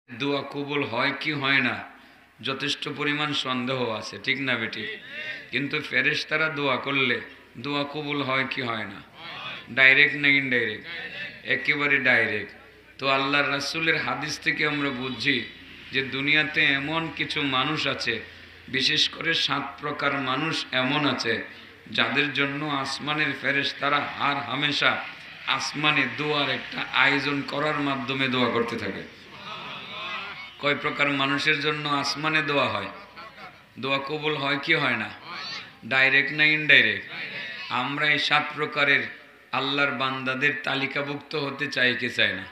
দোয়া কবুল হয় কি হয় না যথেষ্ট পরিমাণ সন্দেহ আছে, ঠিক না বেটি? কিন্তু ফেরেশতারা দোয়া করলে দোয়া কবুল হয় কি হয় না? ডাইরেক্ট না ইনডাইরেক্ট? একেবারে ডাইরেক্ট। তো আল্লাহর রাসূলের হাদিস থেকে আমরা বুঝছি যে দুনিয়াতে এমন কিছু মানুষ আছে, বিশেষ করে 7 প্রকার মানুষ এমন আছে যাদের জন্য আসমানের ফেরেশতারা আর হামেশা আসমানে দোয়ার একটা আয়োজন করার মাধ্যমে দোয়া করতে থাকে। কয় প্রকার মানুষের জন্য আসমানে দোয়া হয়? দোয়া কবুল হয় কি হয় না? ডাইরেক্ট না ইনডাইরেক্ট? আমরা এই 7 প্রকারের আল্লাহর বান্দাদের তালিকাভুক্ত হতে চাই কি চাই না?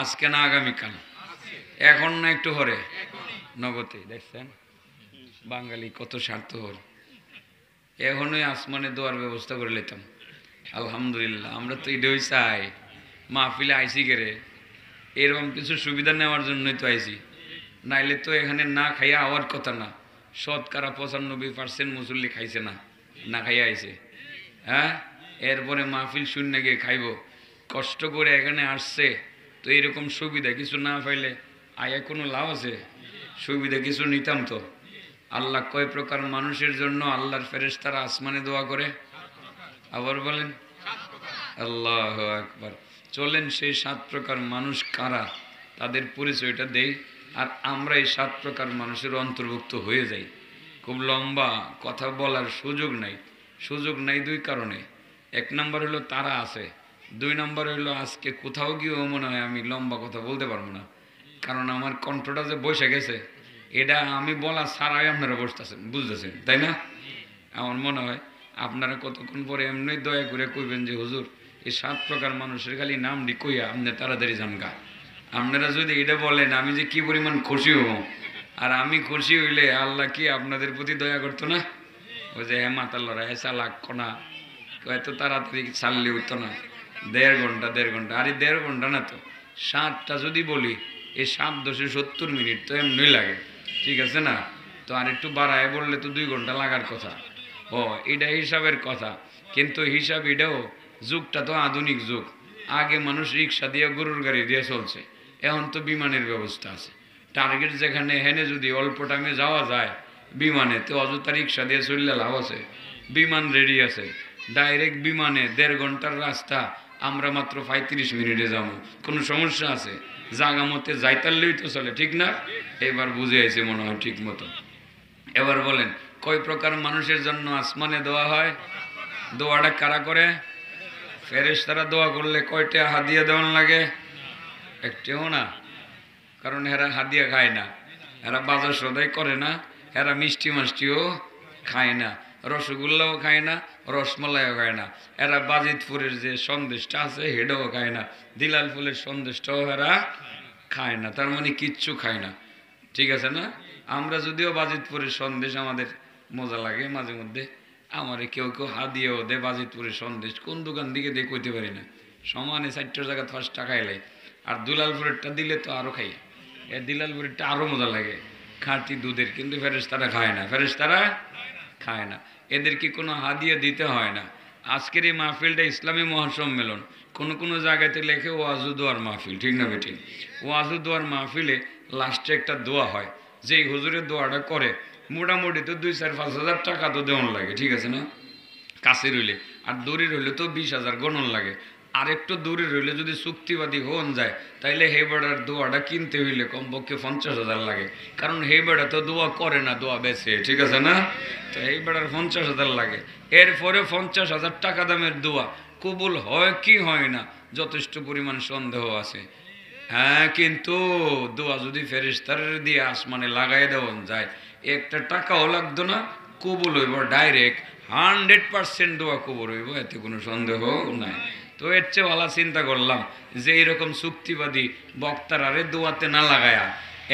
আজকে না আগামীকাল? এখন না একটু হরে? নগদে দেখছেন বাঙালি কত স্বার্থপর। এখনই আসমানে দোয়ার ব্যবস্থা করে নিতাম। আলহামদুলিল্লাহ, আমরা তো এটাই চাই। মাহফিলে আইসি গেরে এরকম কিছু সুবিধা নেওয়ার জন্যই তো আইসি, নাইলে তো এখানে না খাইয়া হওয়ার কথা না। শতকরা 95% মুসল্লি খাইছে না, না খাইয়া আইছে। হ্যাঁ, এরপরে মাহফিল শূন্য গিয়ে খাইব। কষ্ট করে এখানে আসছে, তো এরকম সুবিধা কিছু না পাইলে আয়া কোনো লাভ আছে? সুবিধা কিছু নিতাম তো। আল্লাহ কয় প্রকার মানুষের জন্য আল্লাহর ফেরেশতারা আসমানে দোয়া করে? আবার বলেন আল্লাহু আকবার। চলেন সেই 7 প্রকার মানুষ কারা তাদের পরিচয়টা দেই, আর আমরা এই 7 প্রকার মানুষের অন্তর্ভুক্ত হয়ে যাই। খুব লম্বা কথা বলার সুযোগ নাই। সুযোগ নাই 2 কারণে। 1 নম্বর হলো তারা আছে, 2 নম্বর হলো আজকে কোথাও গিয়েও মনে হয় আমি লম্বা কথা বলতে পারবো না, কারণ আমার কণ্ঠটা যে বসে গেছে, এটা আমি বলা ছাড়াই আপনারা বসতেছেন, বুঝতেছেন তাই না? আমার মনে হয় আপনারা কতক্ষণ পরে এমনি দয়া করে কইবেন যে হুজুর এই 7 প্রকার মানুষের খালি নামটি কইয়া আপনি তাড়াতাড়ি জানগা। আপনারা যদি এটা বলেন আমি যে কি পরিমাণ খুশি হব, আর আমি খুশি হইলে আল্লাহ কি আপনাদের প্রতি দয়া করতো না? ওই যে হ্যাঁ মাতাল্লরা হ্যাঁ চালাক কোনা এত তাড়াতাড়ি ছাড়লে উঠতো না। 1.5 ঘন্টা, আরে 1.5 ঘন্টা না তো, 7টা যদি বলি এই 7 দশে 70 মিনিট তো এমনি লাগে, ঠিক আছে না? তো আর একটু বাড়ায় বললে তো 2 ঘন্টা লাগার কথা। ও এটা হিসাবের কথা, কিন্তু হিসাব এটাও, যুগটা তো আধুনিক যুগ। আগে মানুষ রিক্সা দিয়ে গরুর গাড়ি দিয়ে চলছে, এখন তো বিমানের ব্যবস্থা আছে। টার্গেট যেখানে হেনে যদি অল্প টাইমে যাওয়া যায় বিমানে, তো অযথা রিক্সা দিয়ে চললে লাভ আছে? বিমান রেডি আছে, ডাইরেক্ট বিমানে 1.5 ঘন্টার রাস্তা আমরা মাত্র 35 মিনিটে যাবো। কোনো সমস্যা আছে? জাগা মতে যাইতারলেই তো চলে, ঠিক না? এবার বুঝে আইছে মনে হয় ঠিক মতো। এবার বলেন কয় প্রকার মানুষের জন্য আসমানে দোয়া হয়? দোয়াটা কারা করে? ফেরেশতারা দোয়া করলে কয়টা হাদিয়া দেওয়ান লাগে? একটিও না, কারণ এরা হাদিয়া খায় না, এরা বাজার সদাই করে না, এরা মিষ্টি মাষ্টিও খায় না, রসগোল্লাও খায় না, রসমালাইও খায় না, এরা বাজিতপুরের যে সন্দেশটা আছে হেডাও খায় না, দিলাল ফুলের সন্দেশটাও এরা খায় না, তার মানে কিচ্ছু খায় না, ঠিক আছে না? আমরা যদিও বাজিতপুরের সন্দেশ আমাদের মজা লাগে মাঝে মধ্যে, আমারে কেউ কেউ হাদিয়াও দে বাজিতপুরের সন্দেশ, কোন দোকান দিকে দিয়ে কইতে পারি না, সমানে 4টা জায়গা ফার্স্টটা খাইলাই। আর দুলালপুরেরটা দিলে তো আরও খাই, এ দিলালপুরেরটা আরও মজা লাগে, খাঁটি দুধের, কিন্তু ফেরেশতারা খায় না, ফেরেশতারা খায় না, এদেরকে কোনো হাদিয়া দিতে হয় না। আজকের এই মাহফিলটা ইসলামী মহাসম্মেলন, কোনো কোনো জায়গাতে লেখে ওয়াজু দোয়ার মাহফিল, ঠিক না বেটি? ওয়াজু দোয়ার মাহফিলে লাস্টে একটা দোয়া হয়, যেই হুজুরের দোয়াটা করে মোটামুটি তো 2-4-5 হাজার টাকা তো দেওয়ান লাগে, ঠিক আছে না? কাছে রইলে, আর দূরে রইলে তো 20,000 গণন লাগে। আর একটু দূরে রইলে যদি চুক্তিবাদী হন যায়, তাইলে হে বেড়ার দোয়াটা কিনতে হইলে কমপক্ষে 50,000 লাগে, কারণ হে বেড়া তো দোয়া করে না, দোয়া বেছে, ঠিক আছে না? তো এই বেড়ার 50,000 লাগে। এরপরে 50,000 টাকা দামের দোয়া কবুল হয় কি হয় না যথেষ্ট পরিমাণ সন্দেহ আছে। হ্যাঁ, কিন্তু দোয়া যদি ফেরেশতার দিয়ে আসমানে লাগাই দেওয়া যায়, একটা টাকাও লাগতো না, কবুল হইব ডাইরেক্ট, 100% দোয়া কবুল হইব, এতে কোনো সন্দেহ নাই। তো এর চেয়ে ভালো চিন্তা করলাম যে এইরকম চুক্তিবাদী বক্তারারে দোয়াতে না লাগায়া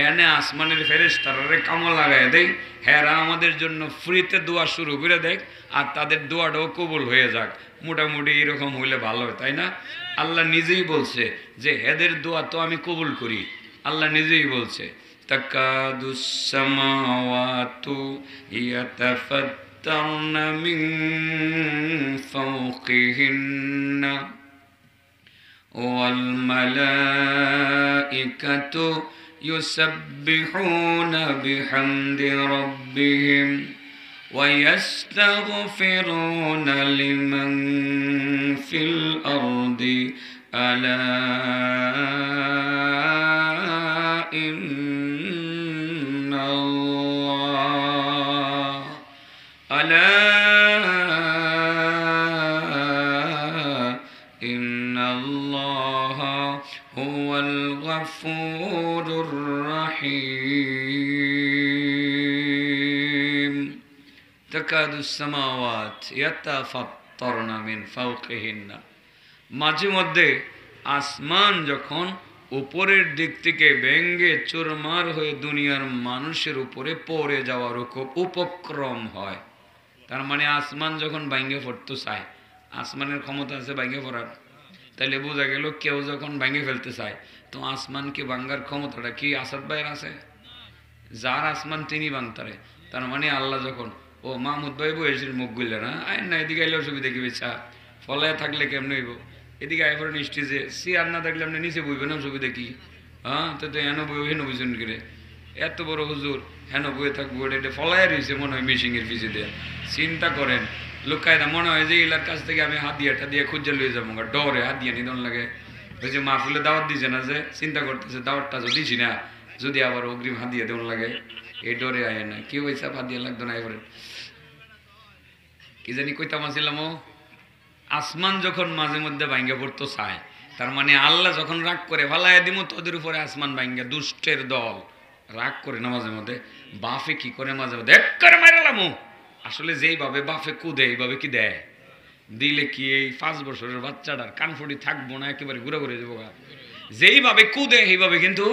এনে আসমানের ফেরেশতারারে কামো লাগায় দেয়, হেরা আমাদের জন্য ফ্রিতে দোয়া শুরু করে দেয়, আর তাদের দোয়াটাও কবুল হয়ে যাক, মোটামুটি এরকম হইলে ভালো হয়, তাই না? আল্লাহ নিজেই বলছে যে এদের দোয়া তো আমি কবুল করি, আল্লাহ নিজেই বলছে তাকাদুস সামাওয়াতু ইয়াতাফাত্তারনা মিন ফাওকিহিন্না ওয়াল মালাইকাতু يسبحون بحمد ربهم ويستغفرون لمن في الأرض ألا إن الله ألا إن الله هو الغفور الرحيم تكاد السماوات يتفطرن من فوقهن মাঝে মধ্যে আসমান যখন উপরের দিক থেকে ভেঙে চুরমার হয়ে দুনিয়ার মানুষের উপরে পড়ে যাওয়ার উপক্রম হয়। তার মানে আসমান যখন ভেঙে পড়তে চায়, আসমানের ক্ষমতা আছে ভেঙে পড়ার, তাহলে বোঝা গেল কেউ যখন ভেঙে ফেলতে চায় তো আসমানকে ভাঙ্গার ক্ষমতাটা কি আসাদ ভাইয়ের আছে? যার আসমান তিনি ভাঙতারে। তার মানে আল্লাহ যখন ও মাহমুদ ভাই বয়েছিল মুখ গুললে না আয় না এদিকে আইলে অসুবিধা কি বেচা ফলায় থাকলে কেমন হইব, এদিকে আয় পরে স্টেজে চেয়ার না থাকলে আপনি নিচে বইবেন অসুবিধা কি? হ্যাঁ তো হেন বই হেন বুঝুন করে এত বড় হুজুর হেন বইয়ে থাকবো এটা ফলায় রয়েছে মনে হয় মিশিংয়ের পিছিয়ে দিয়ে। চিন্তা করেন লুকায় না মনে হয় যে এলার কাছ থেকে আমি হাত দিয়ে খুঁজে লয়ে যাবো ডরে হাত দিয়ে নিদন লাগে। ওই যে মাহফিলে দাওয়াত দিছে না যে চিন্তা করতেছে দাওয়াতটা যদি দিছি না যদি আবার অগ্রিম হাত দিয়ে দেওয়ান লাগে এই ডরে আয় না কেউ ওই হাত দিয়ে লাগতো না। এবারে কি জানি কইতাম আসছিলাম ও আসমান যখন মাঝে মধ্যে ভাঙ্গে পড়তো চায় তার মানে আল্লাহ যখন রাগ করে ভালায় দিব তোদের উপরে আসমান ভাঙ্গে দুষ্টের দল রাগ করে না মাঝে মধ্যে বাফে কি করে মাঝে মধ্যে এক করে মারালাম। আসলে যেইভাবে বাফে কুদে এইভাবে কি দেয় দিলে কি এই 5 বছরের বাচ্চাটার কানফুটি থাকবো না একেবারে ঘুরে ঘুরে দেবো। যেইভাবে কুদে এইভাবে কিন্তু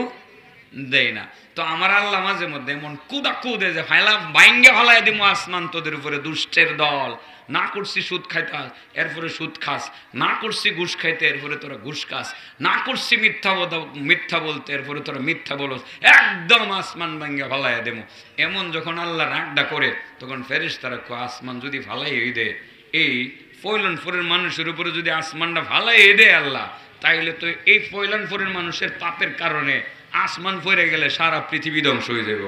দেয় না। তো আমার আল্লাহ মাঝে মধ্যে এমন কুদা কুদে যে ফাইলা ভাঙ্গে ফালাই দিব আসমান তোদের উপরে দুষ্টের দল। না করছি সুদ খাইতে এরপরে সুদ খাস, না করছি ঘুষ খাইতে এরপরে তোরা ঘুষ খাস, না করছি মিথ্যা বলতে এরপরে তোরা মিথ্যা বলস, একদম আসমান ভাঙ্গে ফালাই দেবো। এমন যখন আল্লাহ রাগডা করে তখন ফেরেশতারা আসমান যদি ফালাই দেয় এই ফয়লানপুরের মানুষের উপরে যদি আসমানটা ফালাই দেয় আল্লাহ তাইলে তো এই ফয়লানপুরের মানুষের পাপের কারণে আসমান পড়ে গেলে সারা পৃথিবী ধ্বংস হয়ে যাবে।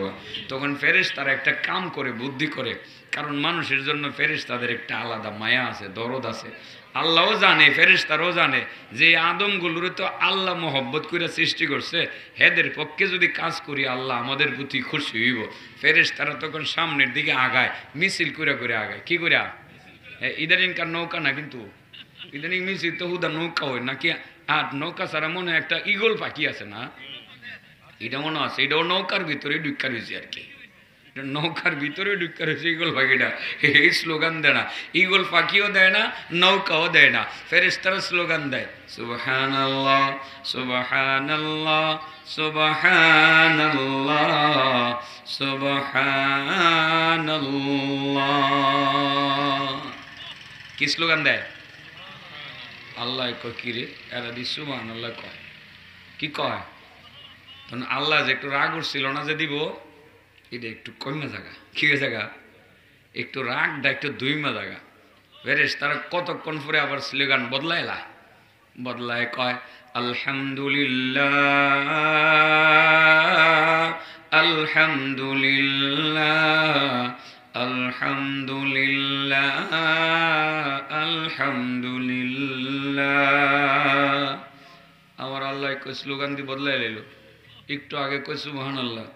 তখন ফেরেশতারা একটা কাম করে বুদ্ধি করে, কারণ মানুষের জন্য ফেরেশতাদের একটা আলাদা মায়া আছে দরদ আছে। আল্লাহও জানে ফেরেশতারাও জানে যে আদমগুলোরে তো আল্লাহ মহব্বত করে সৃষ্টি করছে, হেদের পক্ষে যদি কাজ করি আল্লাহ আমাদের প্রতি খুশি হইব। ফেরেশতারা তখন সামনের দিকে আগায় মিছিল করে করে আগায় কি করে ইদানিংকার নৌকা না কিন্তু ইদানিং মিছিল তো হুদা নৌকা হয় নাকি আর নৌকা ছাড়া মনে হয় একটা ঈগল পাখি আছে না এটা মনে আছে এটাও নৌকার ভিতরে ঢুক্কা রয়েছে আর কি নৌকার ভিতরে ঢুক্কা রয়েছে ঈগল পাখিটা। এই স্লোগান দেয় না ঈগল পাখিও দেয় না নৌকাও দেয় না ফেরেশতারা স্লোগান দেয় সুবহানাল্লাহ সুবহানাল্লাহ সুবহানাল্লাহ সুবহানাল্লাহ। কি স্লোগান দেয়? আল্লাহ কয় কি রে এরা দি সুবহানাল্লাহ কয় কি কয়? তখন আল্লাহ যে একটু রাগ উঠছিল না যে দিব এটা একটু কমে জায়গা কি জায়গা একটু রাগটা একটু দুইমা জায়গা। ফেরেশতারা কতক্ষণ পরে আবার স্লোগান বদলায় কয় আলহামদুলিল্লাহ আলহামদুলিল্লাহ আলহামদুলিল্লাহ আলহামদুলিল্লাহ। আমার আল্লাহ কই স্লোগান দিয়ে বদলাই লাইল, একটু আগে কই সুবহানাল্লাহ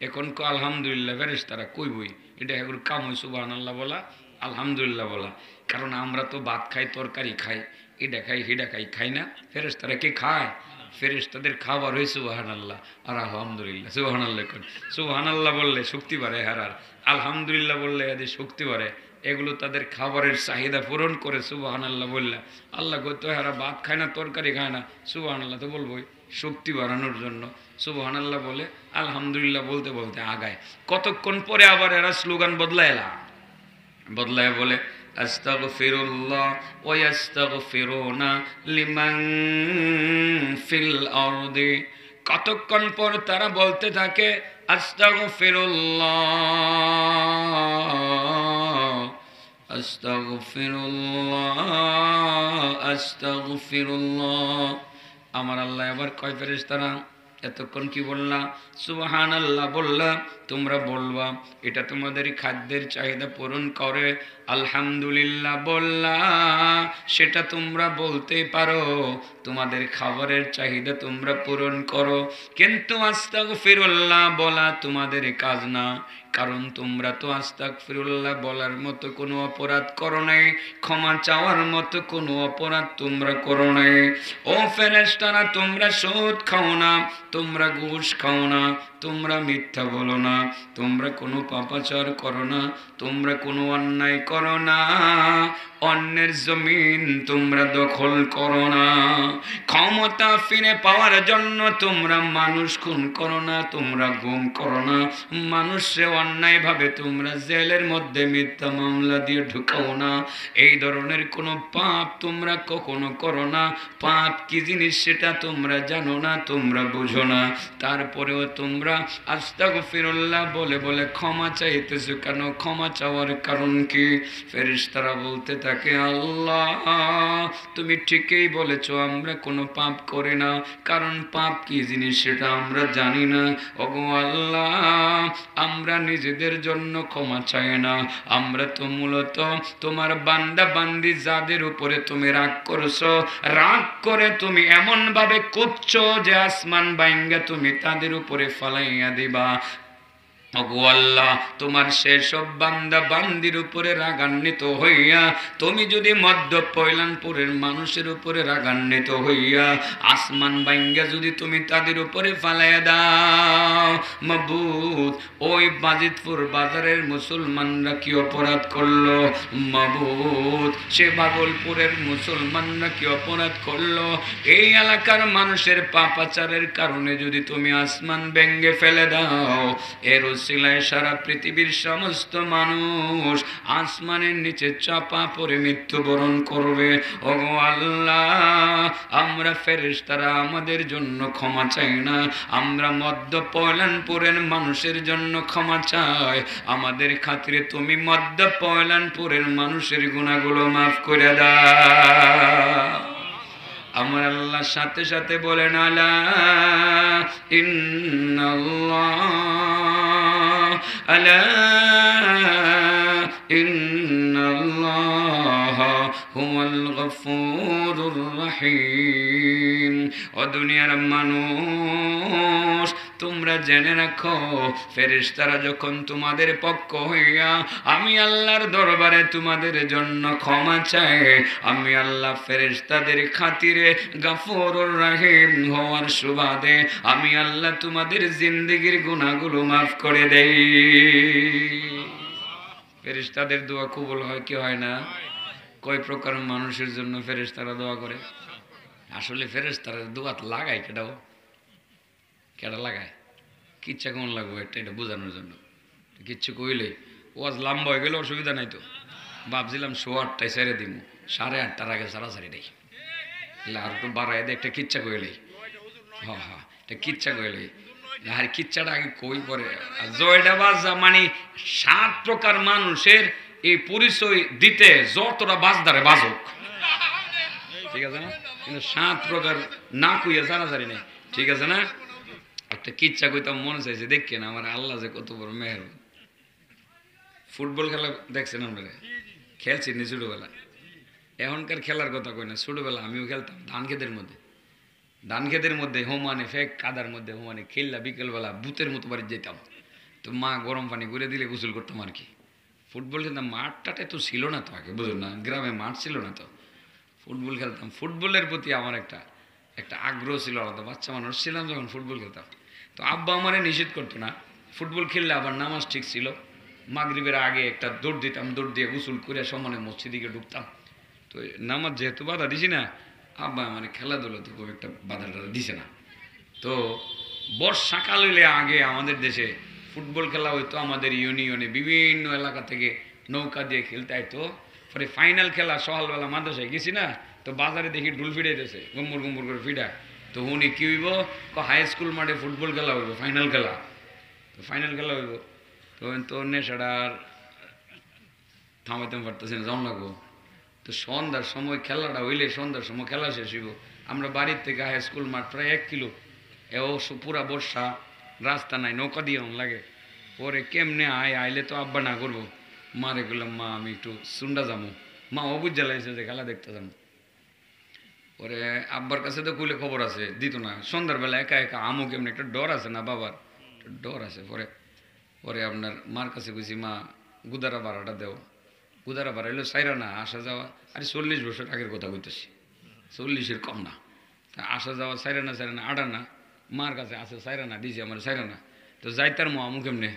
এখন কো আলহামদুলিল্লাহ। ফেরেশতারা কইবই এটা এগুলো কাম হয় সুবহানাল্লাহ বলা আলহামদুলিল্লাহ বলা, কারণ আমরা তো ভাত খাই তরকারি খাই এটা খাই হিডা খাই না। ফেরেশতারা কি খায়? ফেরেশতাদের খাবার হয় সুবহানাল্লাহ আর আলহামদুলিল্লাহ। সুবহানাল্লাহ সুবহানাল্লাহ বললে শক্তি বাড়ে হারার, আলহামদুলিল্লাহ বললে এদের শক্তি বাড়ে, এগুলো তাদের খাবারের চাহিদা পূরণ করে। সুবহানাল্লাহ বললে আল্লাহ কইতো হারা ভাত খায় না তরকারি খায় না সুবহানাল্লাহ তো বলবোই শক্তি বাড়ানোর জন্য। সুবহানাল্লাহ বলে আলহামদুলিল্লাহ বলতে বলতে আগায়। কতক্ষণ পরে আবার এরা স্লোগান বদলায় বলে আস্তাগফিরুল্লাহ ওয়া ইয়াস্তাগফিরুনা লিমান ফিল আরদি। কতক্ষণ পর তারা বলতে থাকে আস্তাগফিরুল্লাহ আস্তাগফিরুল্লাহ আস্তাগফিরুল্লাহ। আমার আল্লাহ আবার কয় ফেরেশতারা এতক্ষণ কি বললা? সুবহানাল্লাহ বললা। তোমরা বলবা এটা তোমাদের খাদ্যের চাহিদা পূরণ করে। আলহামদুলিল্লাহ বললা, সেটা তোমরা বলতে পারো, তোমাদের খাবারের চাহিদা তোমরা পূরণ করো। কিন্তু আস্তাগফিরুল্লাহ বলা তোমাদের কাজ না, কারণ তোমরা তো আস্তাগফিরুল্লাহ বলার মতো কোনো অপরাধ করো নাই, ক্ষমা চাওয়ার মতো কোনো অপরাধ তোমরা করো নাই। ও ফেরেশতারা, তোমরা সুদ খাও না, তোমরা ঘুষ খাও না, তোমরা মিথ্যা বলো না, তোমরা কোনো পাপাচার করো না, তোমরা কোনো অন্যায় করো না, অন্যের জমিন তোমরা দখল করো না, ক্ষমতা ফিরে পাওয়ার জন্য তোমরা মানুষ খুন করো না, তোমরা গুম করো না, মানুষে অন্যায়ভাবে তোমরা জেলের মধ্যে মিথ্যা মামলা দিয়ে ঢুকাও না, এই ধরনের কোনো পাপ তোমরা কখনো করো না। পাপ কি জিনিস সেটা তোমরা জানো না, তোমরা বুঝো না, তারপরেও তোমরা আস্তাগফিরুল্লাহ বলে বলে ক্ষমা চাইতেছো কেন? ক্ষমা চাওয়ার কারণ কি? ফেরেশতারা বলতে থাকে, আল্লাহ তুমি ঠিকই বলেছো, আমরা কোনো পাপ করি না, কারণ পাপ কি জিনিস সেটা আমরা জানি না। ওগো আল্লাহ, আমরা নিজেদের জন্য ক্ষমা চাই না, আমরা তো মূলত তোমার বান্দা বান্দি যাদের উপরে তুমি রাগ করছো, রাগ করে তুমি এমন ভাবে কুপছো যে আসমান বাইঙ্গা তুমি তাদের উপরে ফালাইয়া দিবা। ওগো আল্লাহ, তোমার সেসব বান্দা বান্দির উপরে রাগান্বিত হইয়া তুমি যদি মধ্য পয়লানপুরের মানুষের উপরে রাগান্বিত হইয়া আসমান বাইঙ্গা যদি তুমি তাদের উপরে ফালাইয়া দাও, মাবুদ ওই বাজিতপুর বাজারের মুসলমানরা কি অপরাধ করলো? মাবুদ সে ভাগলপুরের মুসলমানরা কি অপরাধ করলো? এই এলাকার মানুষের পাপাচারের কারণে যদি তুমি আসমান ভেঙ্গে ফেলে দাও, এর সিলায় সারা পৃথিবীর সমস্ত মানুষ আসমানের নিচে চাপা পড়ে মৃত্যুবরণ করবে। ওগো আল্লাহ, আমরা ফেরেশতারা আমাদের জন্য ক্ষমা চাই না, আমরা মধ্য পয়লানপুরের মানুষের জন্য ক্ষমা চাই। আমাদের খাতিরে তুমি মধ্য পয়লানপুরের মানুষের গুনাহগুলো মাফ করে দাও। আমার আল্লাহ সাথে সাথে বলেন, আলা ইন্নাল্লাহ আলা ইন্নাল্লাহ হুয়াল গফুরুর রহিম। ও দুনিয়ার মানুষ, তোমরা জেনে রাখো, ফেরেশতারা যখন তোমাদের পক্ষ হইয়া আমি আল্লাহর দরবারে তোমাদের জন্য ক্ষমা চাই, আমি আল্লাহ ফেরেশতাদের খাতিরে গফুরুর রহিম হওয়ার সুবাদে আমি আল্লাহ তোমাদের জিন্দেগির গুনাহগুলো মাফ করে দেই। ফেরেশতাদের দোয়া কবুল হয় কি হয় না? কয় প্রকার মানুষের জন্য ফেরেশতারা দোয়া করে? আসলে ফেরেশতারা দোয়া লাগায় কেডাও? কেডা লাগায়? কিচ্ছা কেমন লাগবে একটা এটা বোঝানোর জন্য। কিচ্ছু কইলে ওয়াজ লম্বা হয়ে গেলে অসুবিধা নাই তো। ভাবছিলাম 8:30টায় ছেড়ে দিব, 8:30টার আগে সারাসারি নেই, আর একটু বাড়াই দেয় একটা কিচ্ছা কইলেই। হ্যাঁ হ্যাঁ, একটা কিচ্ছা কইলেই আর কিচ্ছাটা আগে কই পরে। জয়টা বাজা মানে 7 প্রকার মানুষের এই পরিচয় দিতে যতটা বাজদারে বাজক, ঠিক আছে না? কিন্তু 7 প্রকার না কইয়া সারাসারি নেই, ঠিক আছে না? একটা কিচ্ছা কইতাম মনে চাইছে, দেখেন আমার আল্লাহ যে কত বড় মেহেরবান। ফুটবল খেলা দেখছেন আপনারা? খেলছি নি ছোটবেলা, এখনকার খেলার কথা কই না, ছোটবেলা আমিও খেলতাম ধান ক্ষেতের মধ্যে হোমানে ফেক কাদার মধ্যে হোমানে খেললা, বিকেলবেলা ভূতের মতো বাড়ি যেতাম। তো মা গরম পানি করে দিলে গোসল করতাম আর কি। ফুটবল খেলতাম, মাঠটাতে তো ছিল না তো আগে, বুঝুন না, গ্রামে মাঠ ছিল না তো, ফুটবল খেলতাম। ফুটবলের প্রতি আমার একটা আগ্রহ ছিল আলাদা, বাচ্চা মানুষ ছিলাম যখন ফুটবল খেলতাম। তো আব্বা আমারে নিষেধ করতো না, ফুটবল খেললে আবার নামাজ ঠিক ছিল, মাগরিবের আগে একটা দৌড় দিতাম, দৌড় দিয়ে গোসল করে সমানে মসজিদিকে ঢুকতাম। তো নামাজ যেহেতু বাধা দিছি না, আব্বা আমার খেলাধুলা তো খুব একটা বাধা দিছে না। তো বর্ষাকাল হইলে আগে আমাদের দেশে ফুটবল খেলা হইতো, আমাদের ইউনিয়নে বিভিন্ন এলাকা থেকে নৌকা দিয়ে খেলতে আইতো। পরে ফাইনাল খেলা সকালবেলা মাদ্রাসায় গেছি না, তো বাজারে দেখি ডুল ফিডাইতেছে গম্বুর গম্বুর করে ফিডা। তো উনি কি হইব, হাই স্কুল মাঠে ফুটবল খেলা হইব, ফাইনাল খেলা। তো ফাইনাল খেলা হইব, তো নেশাটা আর থামাইতে পারতেছে না, যাওয়া লাগবো। তো সন্ধ্যার সময় খেলাটা হইলে, সন্ধ্যার সময় খেলা শেষ হইব, আমরা বাড়ির থেকে হাই স্কুল মাঠ প্রায় 1 এও পুরা বর্ষা, রাস্তা নাই, নৌকা দিয়ে লাগে। পরে কেমনে আইলে তো আব্বা না করবো, মারে গেলাম মা আমি একটু সুন্ডা যাবো, মা অবুজ জ্বালাইছে যে খেলা দেখতে যাবো। পরে আব্বার কাছে তো কুলে খবর আছে, দিত না। সন্ধ্যাবেলা একা একা আমু কেমনি, একটা ডর আছে না বাবার, একটা ডর আছে। পরে পরে আপনার মার কাছে গেছি, মা গুদারা ভাড়াটা দেও। গুদারা ভাড়া এলো সাইরা না, আসা যাওয়া, আরে 40 বছর আগের কথা বলতেছি, 40-এর কম না। তা আসা যাওয়া সাইরা না আডা না, মার কাছে আছে সাইরা না, দিয়েছি আমার সাইরা না। তো যাইতার মো আমু কেমনে,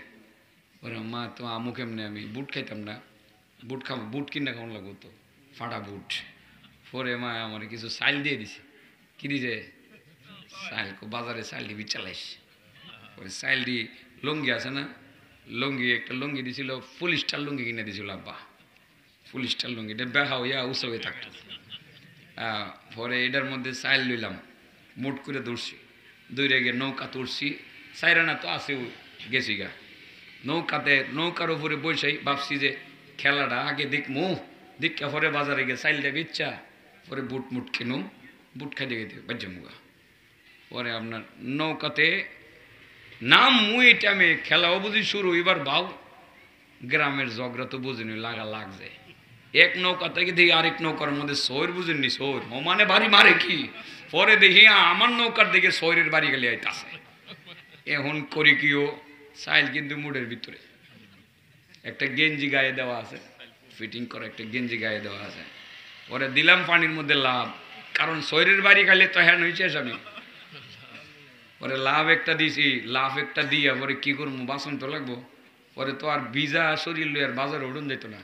ওরে মা তো আমু কেমনে, আমি বুট খাইতাম না, বুট খাবো, বুট কিনা কেমন লাগবো তো, ফাটা বুট। পরে মা আমার কিছু চাইল দিয়ে দিছে, কি দিছে চাইল, বাজারে চাইল দিবি চালাইস। পরে চাইল দি লুঙ্গি আছে না, লুঙ্গি একটা লুঙ্গি দিছিল, ফুল স্টার লুঙ্গি কিনে দিছিল আব্বা, ফুল স্টার লুঙ্গি, এটা বেহা হইয়া উৎসবে থাকতো। পরে এটার মধ্যে চাইল লইলাম, মুট করে দৌড়ছি, দৌড়ে গিয়ে নৌকা তুলছি, সাইরানা তো আছে গেছি গা নৌকাতে, নৌকার উপরে বসেই ভাবছি যে খেলাটা আগে দেখমু, দীক্ষা পরে বাজারে গিয়ে চাইলটা বিচ্ছা, পরে বুট মুট কিনুম, বুট খাইতে খাইতে বাজ্যা মুগা। পরে আপনার নৌকাতে নাম মুই টাইমে খেলাও বুঝি শুরু, এবার বাউ গ্রামের ঝগড়া তো বুঝিনি, লাগা লাগছে। এক নৌকা থেকে দেখি আরেক নৌকার মধ্যে সৈর বুঝেননি, সৈর মানে বাড়ি মারে কি। পরে দেখি আমার নৌকার দিকে সৈরের বাড়ি গেলে আইতাছে। এখন করি কিও চাইল কিন্তু মুডের ভিতরে একটা গেঞ্জি গায়ে দেওয়া আছে, ফিটিং করা একটা গেঞ্জি গায়ে দেওয়া আছে। পরে দিলাম পানির মধ্যে লাভ, কারণ সৈরের বাড়ি খাইলে তো হ্যাঁ হয়েছে আমি। পরে লাভ একটা দিছি, লাভ একটা দিয়া পরে কি করবো, বাসন তো লাগবো। পরে তো আর ভিজা শরীর লই আর বাজারে উঠুন যেত না।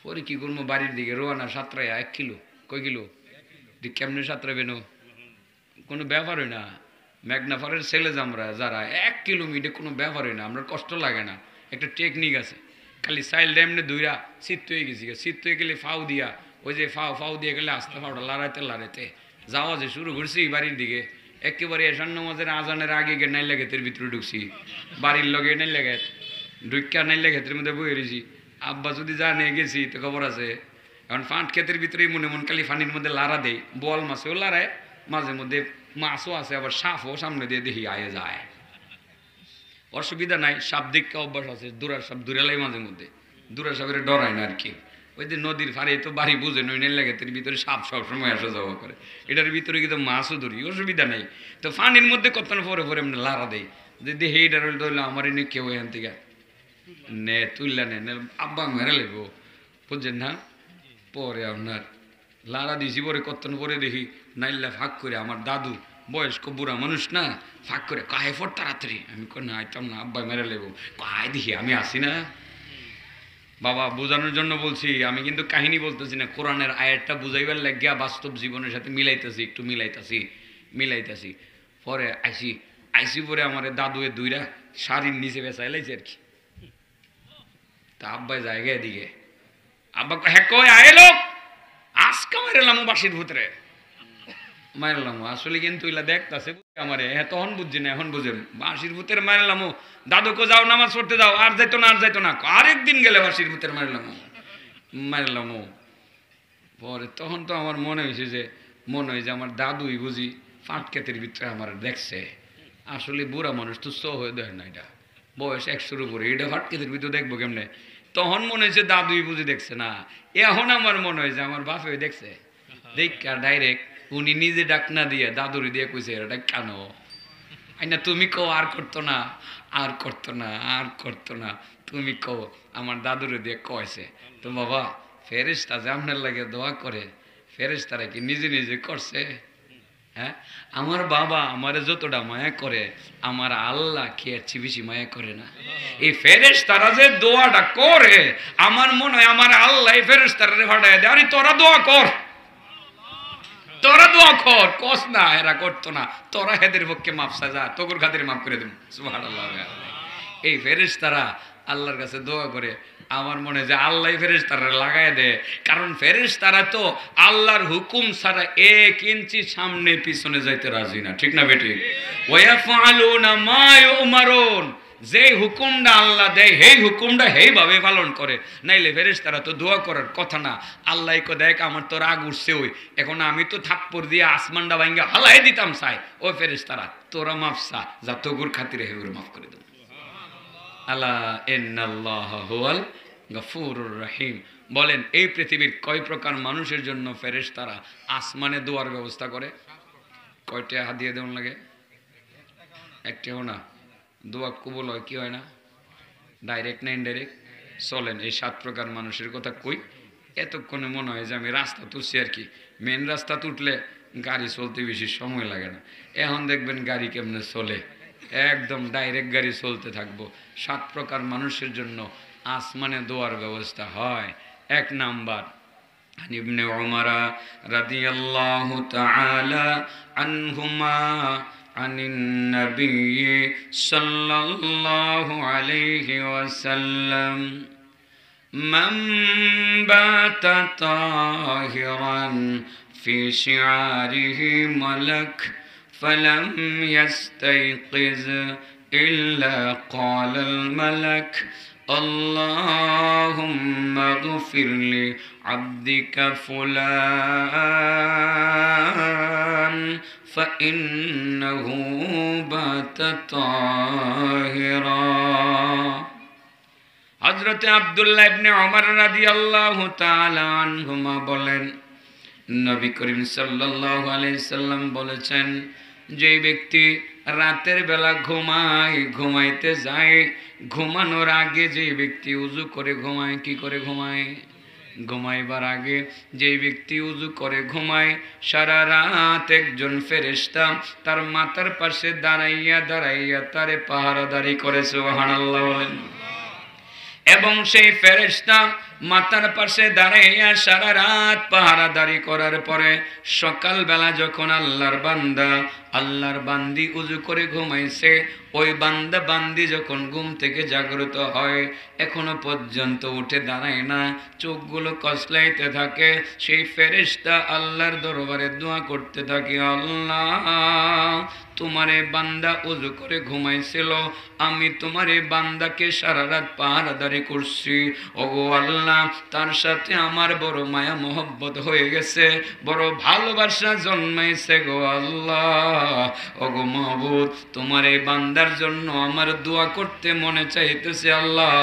পরে কি করবো, বাড়ির দিকে রোয়ানা, সাঁতরায় 1 কিলো, কয় কিলো কেমনে সাঁতরাবেন, কোনো ব্যাপার হয় না। মেঘনাফারের ছেলে আমরা যারা 1 কিলোমিটার কোনো ব্যাপার হয় না, আমরা কষ্ট লাগে না, একটা টেকনিক আছে। খালি চাইল ড্যামনে দুইরা শীত হয়ে গেছি, শীত হয়ে গেলে ফাউ দিয়া, ওই যে ফাউ দিয়ে গেলে আস্তে ফাউটা লাড়াইতে যাওয়া যে শুরু করছি বাড়ির দিকে। একেবারে এসান নামাজের আজানের আগে গিয়ে নাইলা ক্ষেতের ভিতরে ঢুকছি, বাড়ির লগে নাইলা ক্ষেত ঢুকা, নাইলা ক্ষেতের মধ্যে বয়ে রয়েছি। আব্বা যদি জানে গেছি তো খবর আছে। এখন ফাঁট ক্ষেতের ভিতরেই মনে মন খালি ফানির মধ্যে লাড়া দেয়, বল মাছেও লাড়ায়, মাঝে মধ্যে মাছও আছে, আবার সাপও সামনে দিয়ে দেখি আয়ে যায়, অসুবিধা নাই। সাপ দিকটা অভ্যাস আছে, দূরার সাপ দূরালাই, মাঝে মধ্যে দূরার সাপের ডরায় না আর কি। ওই যে নদীর ফাড়ে তো বাড়ি বুঝে নই, নেই লাগে এর ভিতরে সাপ সবসময় আসা যাওয়া করে, এটার ভিতরে কিন্তু মাছও ধরি, অসুবিধা নেই। তো ফানির মধ্যে কত পরে পরে এমনি লাড়া দেয়, যদি হেইটার ধরলে আমার এনে কেউ এখান থেকে নে তুললা নে, আব্বা মেরে লেগো, বুঝছেন না। পরে আপনার লাড়া দিয়েছি, পরে কতক্ষণ পরে দেখি নাইল্লা ফাঁক করে, আমার দাদু বয়স্ক বুড়া মানুষ না, ফাঁক করে কাহে ফোর তাড়াতাড়ি, আমি কই না আইতাম না, আব্বা মেরে লেগো, কায় দেখি আমি আসি না। বাবা বোঝানোর জন্য বলছি, আমি কিন্তু কাহিনী বলতেছি না, কোরআনের আয়াতটা বুঝাইবার লাগিয়া বাস্তব জীবনের সাথে মিলাইতেছি, একটু মিলাইতেছি। পরে আইসি পরে আমার দাদুয়ে দুইরা শাড়ির নিচে বেচাই লাইছে আর কি। তা আব্বাই জায়গা এদিকে, আব্বা হ্যাঁ কই আয় লোক, আজকে মারেলাম বাসির ভূতরে, মারলাম। আসলে কিন্তু এলা দেখতেছে আমারে, হ্যাঁ তখন বুঝছি না, এখন বুঝেন বাঁশির ভূতের মারলাম। দাদুকে যাও নামাজ পড়তে যাও, আর যাইতো না, আরেকদিন গেলে বাঁশির ভূতের মারলাম। পরে তখন তো আমার মনে হয়েছে যে আমার দাদুই বুঝি ফাটকেতের ভিতরে আমার দেখছে। আসলে বুড়া মানুষ তো হয়ে দেয় না, এটা বয়স 100-র উপরে, এটা ফাটকেতের ভিতরে দেখবো কেমনে। তখন মনে হয়েছে দাদুই বুঝি দেখছে না, এখন আমার মনে হয় যে আমার বাপে দেখছে, দেখা ডাইরেক্ট উনি নিজে ডাক না দিয়ে দাদুরি দিয়ে কইছে এটা কেন আইনা, তুমি কো আর করতো না, তুমি কো, আমার দাদুরে দিয়ে কয়েছে। তো বাবা ফেরেশতা যে আপনার লাগে দোয়া করে, ফেরেশতারা কি নিজে নিজে করছে? হ্যাঁ, আমার বাবা আমারে যতটা মায়া করে, আমার আল্লাহ কি এর চেয়ে বেশি মায়া করে না? এই ফেরেশতারা যে দোয়াটা করে, আমার মনে হয় আমার আল্লাহ এই ফেরেশতারা ফাটায় দেয়, আরে তোরা দোয়া কর কস না, এরা করতো না, তোরা হেদের পক্ষে মাপ সাজা, তোর খাদের মাফ করে দেব। সুবহানাল্লাহ। এই ফেরেশতারা আল্লাহর কাছে দোয়া করে, আমার মনে হয় যে আল্লাহ ফেরেশতারা লাগায় দেয়, কারণ ফেরেশতারা তো আল্লাহর হুকুম ছাড়া 1 ইঞ্চি সামনে পিছনে যাইতে রাজি না, ঠিক না বেটি? ওয়াফআলুনা মা ইউমারুন, যে হুকুমটা আল্লাহ দেয় সেই হুকুমটা সেইভাবে পালন করে, নাইলে ফেরেশতারা তো দোয়া করার কথা না। আল্লাহ কো দেখ আমার তো রাগ উঠছে, ওই এখন আমি তো থাপ্পড় দিয়ে আসমানটা ভাঙ্গা হালাই দিতাম চাই, ও ফেরেশতারা তোরা মাফসা যা তোগুর খাতিরে হেগুর মাফ করে দেব। আলা ইন্নাল্লাহ হুয়াল গফুরুর রহিম। বলেন এই পৃথিবীর কয় প্রকার মানুষের জন্য ফেরেশতারা আসমানে দোয়ার ব্যবস্থা করে? কয়টা হাত দিয়ে দেওয়ার লাগে? একটাও না। দোয়া কবুল হয় কি হয় না? ডাইরেক্ট না ইনডাইরেক্ট? চলেন এই 7 প্রকার মানুষের কথা কই। এতক্ষণে মনে হয় যে আমি রাস্তা তুলছি আর কি। মেন রাস্তা তুটলে গাড়ি চলতে বেশি সময় লাগে না। এখন দেখবেন গাড়ি কেমনে চলে, একদম ডাইরেক্ট গাড়ি চলতে থাকবো। 7 প্রকার মানুষের জন্য আসমানে দোয়ার ব্যবস্থা হয়। 1 নাম্বার, عن ابن عمر رضي الله تعالى عنهما عن النبي صلى الله عليه وسلم من بات طاهرا في شعاره ملك فلم يستيقظ إلا قال الملك اللهم اغفر لعبدك فلان فإنه بات طاهرا। হযরত আব্দুল্লাহ ইবনে ওমর রাদিয়াল্লাহু তাআলা আনহুমা বলেন, নবী করিম সাল্লাল্লাহু আলাইহি সাল্লাম বলেছেন, যে ব্যক্তি রাতের বেলা ঘুমায়, ঘুমাইতে যায়, ঘুমানোর আগে যে ব্যক্তি উযু করে ঘুমায়, কি করে ঘুমায়? ঘুমাইবার আগে যে ব্যক্তি উযু করে ঘুমায়, সারা রাত একজন ফেরেশতা তার মাথার পাশে দাঁড়াইয়া দাঁড়াইয়া তারে পাহারাদারি করে। সুবহানাল্লাহ বলেন। এবং সেই ফেরেশতা মাথার পাশে দাঁড়াইয়া সারা রাত পাহারাদারি করার পরে সকালবেলা যখন আল্লাহর বান্দি উযু করে ঘুমাইছে, ওই বান্দা বান্দি যখন ঘুম থেকে জাগ্রত হয়, এখনো পর্যন্ত উঠে দাঁড়ায় না, চোখগুলো কসলাইতে থাকে, সেই ফেরেশতা আল্লাহর দরবারে দোয়া করতে থাকে, আল্লাহ তোমারে বান্দা উযু করে ঘুমাইছিল, আমি তোমারে বান্দাকে সারা রাত পাহারাদারি করছি, ওগো আল্লাহ তার সাথে আমার বড় মায়া মোহব্বত হয়ে গেছে, বড় ভালোবাসা জন্মাইছে গো আল্লাহ। ওগো মাহবুব তোমার এই বান্দার জন্য আমার দোয়া করতে মনে চাইতেছে, আল্লাহ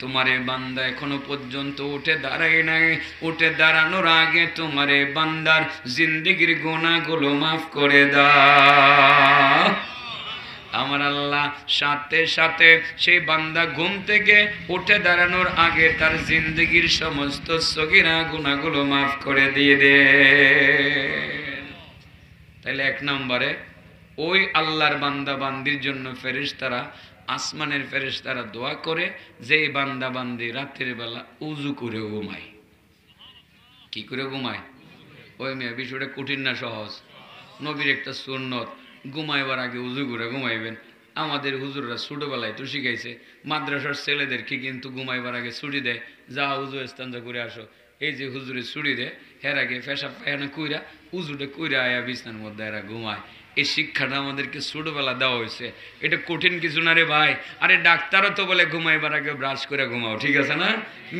তোমার এই বান্দা এখনো পর্যন্ত উঠে দাঁড়ায় নাই, উঠে দাঁড়ানোর আগে তোমার এই বান্দার জিন্দেগির গুনাহগুলো মাফ করে দাও। আমার আল্লাহ সাথে সাথে সেই বান্দা ঘুম থেকে উঠে দাঁড়ানোর আগে তার জিন্দেগির সমস্ত সগীরা গুনাহগুলো মাফ করে দিয়ে দেন। তাহলে 1 নম্বরে ওই আল্লাহর বান্দা বান্দির জন্য ফেরেশতারা, আসমানের ফেরেশতারা দোয়া করে, যে বান্দা বান্দি রাতের বেলা উযু করে ঘুমায়। কি করে ঘুমায়? ওই মেয়ে বিষয়টা কঠিন না সহজ? নবীর একটা সুন্নত, ঘুমাইবার আগে উযু করে ঘুমাইবেন। আমাদের হুজুররা ছোটবেলায় তো শিখাইছে, মাদ্রাসার ছেলেদেরকে কিন্তু ঘুমাইবার আগে ছুটি দেয়, যা উযু ইস্তেঞ্জা করে আসো। এই যে হুজুরে ছুটি দেয়, হের আগে পেশাব পায়খানা কইরা উযুটা কইরা আয়া বিছানার মধ্যে এরা ঘুমায়। এই শিক্ষাটা আমাদেরকে ছোটবেলা দেওয়া হয়েছে, এটা কঠিন কিছু না রে ভাই। আরে ডাক্তারও তো বলে ঘুমাইবার আগে ব্রাশ করে ঘুমাও, ঠিক আছে না?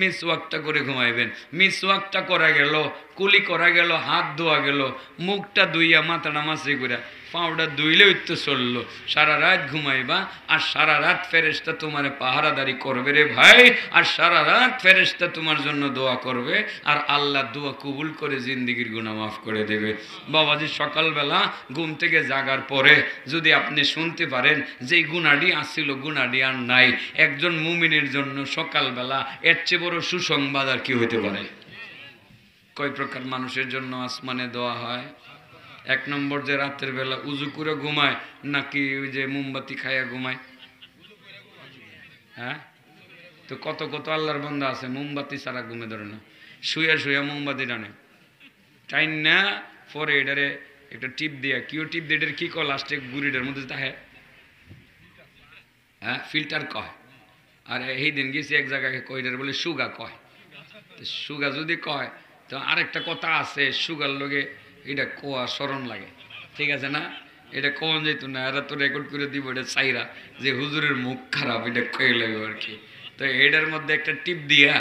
মিসওয়াকটা করে ঘুমাইবেন। মিসওয়াকটা করা গেল, কুলি করা গেল, হাত ধোয়া গেল, মুখটা ধুইয়া মাথাটা মাছরি করে পাউডার ধুইলেও তো চললো, সারা রাত ঘুমাইবা, আর সারা রাত ফেরেশতা তোমার পাহারাদারি করবে রে ভাই, আর সারা রাত ফেরেশতা তোমার জন্য দোয়া করবে, আর আল্লাহ দোয়া কবুল করে জিন্দেগির গুনাহ মাফ করে দেবে। বাবাজি সকালবেলা ঘুম থেকে জাগার পরে যদি আপনি শুনতে পারেন যে গুনাহটি আসছিল, গুনাহটি আর নাই, একজন মুমিনের জন্য সকালবেলা এর চেয়ে বড় সুসংবাদ আর কি হইতে পারে? কয় প্রকার মানুষের জন্য আসমানে দোয়া হয়? 1 নম্বর, যে রাতের বেলা উযু করে ঘুমায়, নাকি ওই যে মোমবাতি খাইয়া ঘুমায়? হ্যাঁ, তো কত কত আল্লাহর বান্দা আছে মোমবাতি ছাড়া ঘুমে ধরে না, শুয়া শুয়া মোমবাতি টানে, টাইন না পরে এটারে একটা টিপ দিয়া, কিও টিপ দিয়ে এটার কি কয় লাস্টে গুড়িটার মধ্যে তাহে, হ্যাঁ ফিল্টার কয়। আর এই দিন গেছি এক জায়গায় কয়টার বলে সুগা কয়, সুগা যদি কয় তো আরেকটা কথা আছে, সুগার লগে এটা কোয়া স্মরণ লাগে, ঠিক আছে না? এটা কোন যেত না, এরা তো রেকর্ড করে দিব এটা চাইরা যে হুজুরের মুখ খারাপ, এটা কয়ে লাগবে আর কি। তো এটার মধ্যে একটা টিপ দিয়া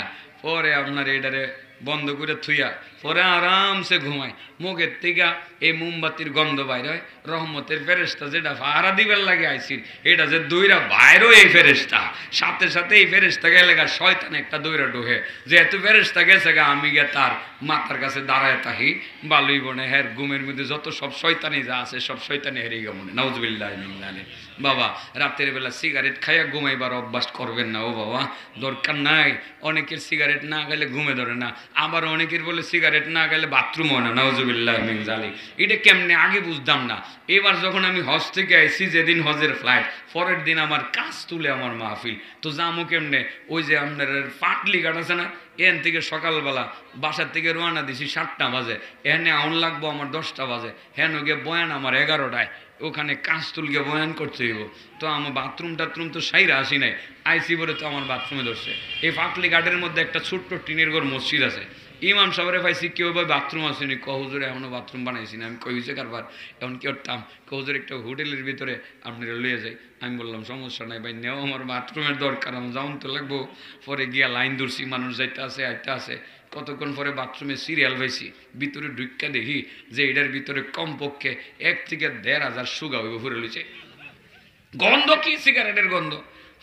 পরে আপনার এটারে বন্ধ করে থুইয়া পরে আরামসে ঘুমায়। মুখের থেকে এই মোমবাতির গন্ধ বাইর হয়। রহমতের ফেরেশতা যেটা পাহারা দিবার লাগে আইসির, এটা যে দইরা বাইরও এই ফেরেশতা, সাথে সাথে এই ফেরেশতা গেলে গা শয়তান একটা দইরা ঢোকে, যেহেতু ফেরেশতা গেছে গা আমি গে তার মাথার কাছে দাঁড়ায় থাকি বালুই বনে হ্যাঁ ঘুমের মধ্যে যত সব শয়তানি যা আছে সব শয়তানি হেরিয়ে গেমনে নাউজুবিল্লাহ মিন যালিক। বাবা রাতের বেলা সিগারেট খাইয়া ঘুমাইবার অভ্যাস করবেন না ও বাবা, দরকার নাই। অনেকের সিগারেট না গেলে ঘুমে ধরে না, আবার অনেকের বলে সিগারেট না গেলে বাথরুম হয় না, নাউজুবিল্লাহ মিন যালিক। এটা কেমনে আগে বুঝতাম না। এবার যখন আমি হজ থেকে আইসি, যেদিন হজের ফ্লাইট, পরের দিন আমার কাজ তুলে আমার মাহফিল, তো যামো কেমনে? ওই যে আপনার পাটলি ঘাট আছে না, এখান থেকে সকালবেলা বাসার থেকে রওনা দিছি 7টা বাজে, এখানে আউন লাগবো আমার 10টা বাজে, হ্যাঁ গিয়ে বয়ান আমার 11টায়, ওখানে কাজ তুলকে বয়ান করতে হইব। তো আমার বাথরুম টাথরুম তো সাইরা আসি নাই, আইসি বলে তো আমার বাথরুমে ধরছে। এই পাটলি ঘাটের মধ্যে একটা ছোট্ট টিনের ঘর মসজিদ আছে। ইমাম সাহেবের পাইছি কেউ ভাই বাথরুম আসেনি, হুজুরে এখনো বাথরুম বানাইছি না। আমি কই হয়েছে কারবার, এখন কি করতাম? হুজুর একটা হোটেলের ভিতরে আপনারা লইয়া যাই। আমি বললাম সমস্যা নাই ভাই, নেও, আমার বাথরুমের দরকার, আমি যাউন তো লাগবো। পরে গিয়া লাইন ধরছি, মানুষ যাইতে আছে আইতে আছে। কতক্ষণ পরে বাথরুমে সিরিয়াল পাইছি, ভিতরে ঢুক্কা দেখি যে এটার ভিতরে কমপক্ষে 1 থেকে 1,500 সুগা হইব ফুরে লইছে। গন্ধ কি? সিগারেটের গন্ধ।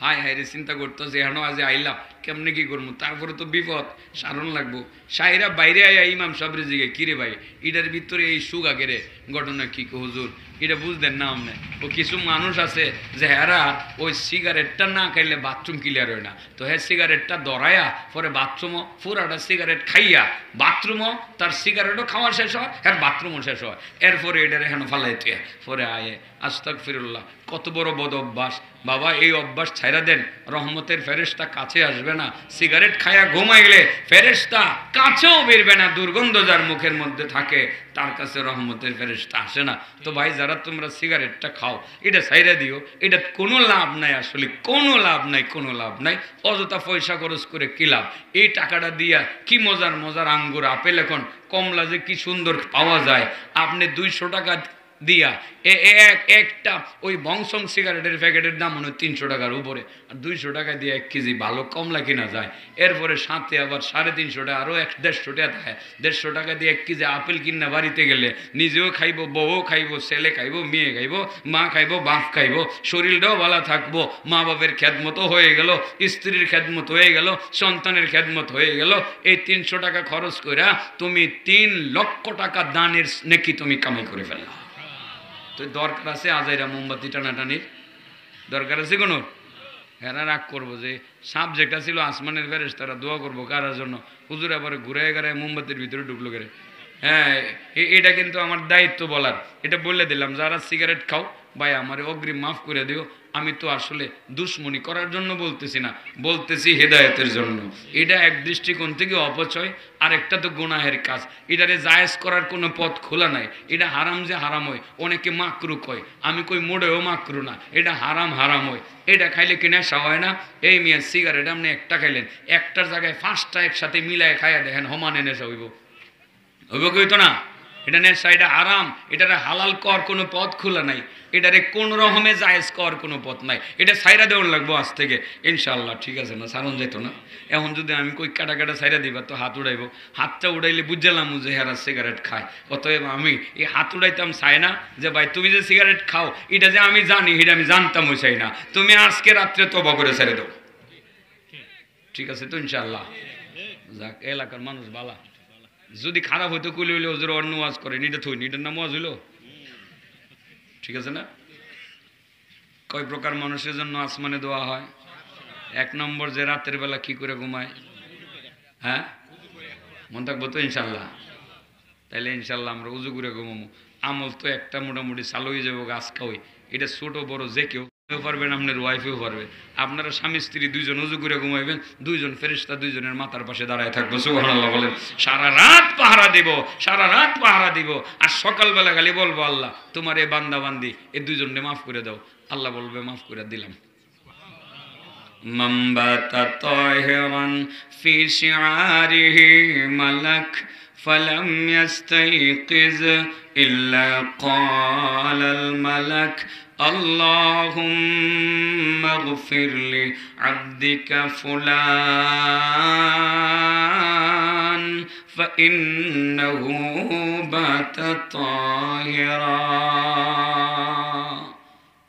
হায় হায় রে, চিন্তা করতো যে হেন আজ আইলাম কেমনে কি করবো, তারপরে তো বিপদ সারণ লাগবো। সাইরা বাইরে আয়া ইমাম সাহেবের জিগে, কিরে ভাই এটার ভিতরে এই সুগা কেরে, ঘটনা কি হুজুর? এটা বুঝতেন না আপনি? ও কিছু মানুষ আছে যে হেরা ওই সিগারেটটা না খাইলে বাথরুম ক্লিয়ার হয় না, তো হ্যাঁ সিগারেটটা ধরায়া পরে বাথরুমও পুরাটা সিগারেট খাইয়া বাথরুমও তার সিগারেটও খাওয়া শেষ হয়, হ্যাঁ বাথরুমও শেষ হয়, এরপরে এটারে হেন ফালাইতে পরে আয়ে আস্তাগফিরুল্লাহ। কত বড় বদ অভ্যাস বাবা! এই অভ্যাস ছাইরা দেন, রহমতের ফেরেশতা কাছে আসবে না। সিগারেট খায়া ঘুমাইলে ফেরেশতা কাছেও বেরবে না। দুর্গন্ধ যার মুখের মধ্যে থাকে তার কাছে রহমতের ফেরেশতা আসে না। তো ভাই যারা তোমরা সিগারেটটা খাও, এটা ছাইরা দিও। এটা কোনো লাভ নাই, আসলে কোনো লাভ নাই, কোনো লাভ নাই। অযথা পয়সা খরচ করে কি লাভ? এই টাকাটা দিয়া কি মজার মজার আঙ্গুর, আপেল, এখন কমলা যে কি সুন্দর পাওয়া যায়। আপনি 200 টাকা দিয়া একটা ওই বংশং সিগারেটের প্যাকেটের দাম মনে হয় 300 টাকার উপরে, আর 200 টাকা দিয়ে 1 কেজি ভালো কমলা কিনা যায়। এরপরে সাথে আবার 350 টাকা, আরও 150 টাকা দেয়। 150 টাকা দিয়ে 1 কেজি আপেল কিনা বাড়িতে গেলে নিজেও খাইব, বউও খাইব, ছেলে খাইব, মেয়ে খাইব, মা খাইব, বাপ খাইব, শরীরটাও ভালো থাকবো, মা বাপের খেদমত হয়ে গেল, স্ত্রীর খেদমত হয়ে গেল, সন্তানের খেদমত হয়ে গেল। এই 300 টাকা খরচ করে তুমি 3 লক্ষ টাকা দানের নেকি তুমি কামাই করে ফেললা। তো দরকার আছে আজাইরা মোমবাতি টানাটানির? দরকার আছে কোনো? এরা রাগ করবো যে সাবজেক্টটা ছিল আসমানের ফেরেশতারা দোয়া করবো কারার জন্য, হুজুর আবার ঘুরে ঘুরে মোমবাতির ভিতরে ঢুকলো করে। হ্যাঁ, এটা কিন্তু আমার দায়িত্ব বলার। এটা বলে দিলাম, যারা সিগারেট খাও ভাই আমার অগ্রিম মাফ করে দিও। আমি তো আসলে দুশ্মনী করার জন্য বলতেছি না, বলতেছি হেদায়েতের জন্য। এটা এক দৃষ্টিকোণ থেকে অপচয়, আর একটা তো গুনাহের কাজ। এটারে জায়েজ করার কোনো পথ খোলা নাই। এটা হারাম যে হারাম হয়, অনেকে মাকরু কয়, আমি কই মোড়েও মাকরু না, এটা হারাম হারাম হয়। এটা খাইলে কি নেশা হয় না? এই মিয়া সিগারেট আপনি একটা খাইলেন, একটার জায়গায় 5টা একসাথে মিলায় খাইয়া দেখেন সমানে নেশা হইব, হইব কি হইতো না? এটা নেশা, এটা আরাম। এটারে হালাল কর কোনো পথ খোলা নাই, এটারে কোন রকমে জায়েজ কর কোনো পথ নাই। এটা সাইরা দেওয়ার লাগবো আজ থেকে ইনশাআল্লাহ, ঠিক আছে না? সারণ যেত না। এখন যদি আমি কই কাটা কাটা সাইরা দিবা তো হাত উড়াইব, হাতটা উড়াইলে বুঝলাম যে হেরা সিগারেট খায়। অতএব আমি এই হাত উড়াইতাম চাই না যে ভাই তুমি যে সিগারেট খাও এটা যে আমি জানি, এটা আমি জানতামও চাই না। তুমি আজকে রাত্রে তওবা করে ছেড়ে দাও, ঠিক আছে তো ইনশাআল্লাহ? যাক, এলাকার মানুষ বালা। যদি খারাপ হইতো কইলে হইলে ওদের অন্য ওয়াজ করে, নিটা থই, নিটার নাম ওয়াজ হইলো, ঠিক আছে না? কয় প্রকার মানুষের জন্য আসমানে দোয়া হয়? 1 নম্বর যে রাতের বেলা কি করে ঘুমায়, হ্যাঁ মন থাকবো তো ইনশাল্লাহ? তাইলে ইনশাল্লাহ আমরা উজু করে ঘুমাবো। আমল তো একটা মোটামুটি চালু হয়ে যাবো, গাছ খাওয়াই। এটা ছোট বড় যে কেউ পারবেন, আপনার ওয়াইফেও পারবে। আপনারা স্বামী স্ত্রী 2 জন উজু করে ঘুমাইবেন, 2 জন ফেরেশতা 2 জনের মাথার পাশে দাঁড়ায় থাকবো। সুবহানাল্লাহ বলেন। সারা রাত পাহারা দিব, সারা রাত পাহারা দিব। আর সকালবেলা খালি বলবো আল্লাহ তোমার এই বান্দা বান্দি এই 2 জনকে মাফ করে দাও। আল্লাহ বলবে মাফ করে দিলাম। মামবাতা তাহিরান ফি শিআরিহি মালাক ফালাম ইয়াস্তাইকিজ ইল্লা ক্বালাল মালাক আল্লাহুম্মা গফির লি আবদিকা ফুলান فإنه بات طاهرا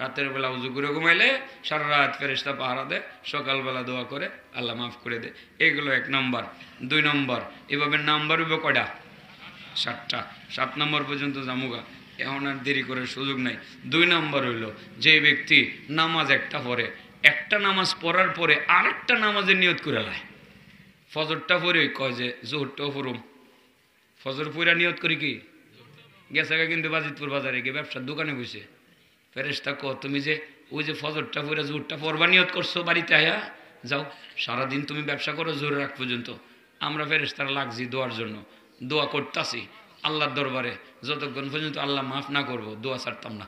রাতের বেলা উজু করে ঘুমাইলে সারা রাত ফেরেশতা পাহারা দেয়, সকালবেলা দোয়া করে আল্লাহ মাফ করে দেয়। এগুলো 1 নম্বর। 2 নম্বর, এভাবে নাম্বার হইব কয়টা? 7টা। 7 নম্বর পর্যন্ত জামুগা, এখন আর দেরি করার সুযোগ নাই। 2 নম্বর হইল যে ব্যক্তি নামাজ একটা পড়ে, একটা নামাজ পড়ার পরে আরেকটা নামাজের নিয়ত করে লায়। ফজরটা পড়ে কয় যে জোহরটাও পড়ুম, ফজর পড়া নিয়ত করি কি গেছে কিন্তু বাজিতপুর বাজারে গিয়ে ব্যবসার দোকানে বসে ফেরেশতা কো তুমি যে ওই যে ফজরটা পড়ে জোহরটা পড়বা নিয়ত করছো, বাড়িতে আয়া যাও, সারাদিন তুমি ব্যবসা করো জোহর রাখ পর্যন্ত। আমরা ফেরেশতারা লাগছি দোয়ার জন্য, দোয়া করতাছি আল্লাহর দরবারে, যতক্ষণ পর্যন্ত আল্লাহ মাফ না করবো দোয়া ছাড়তাম না।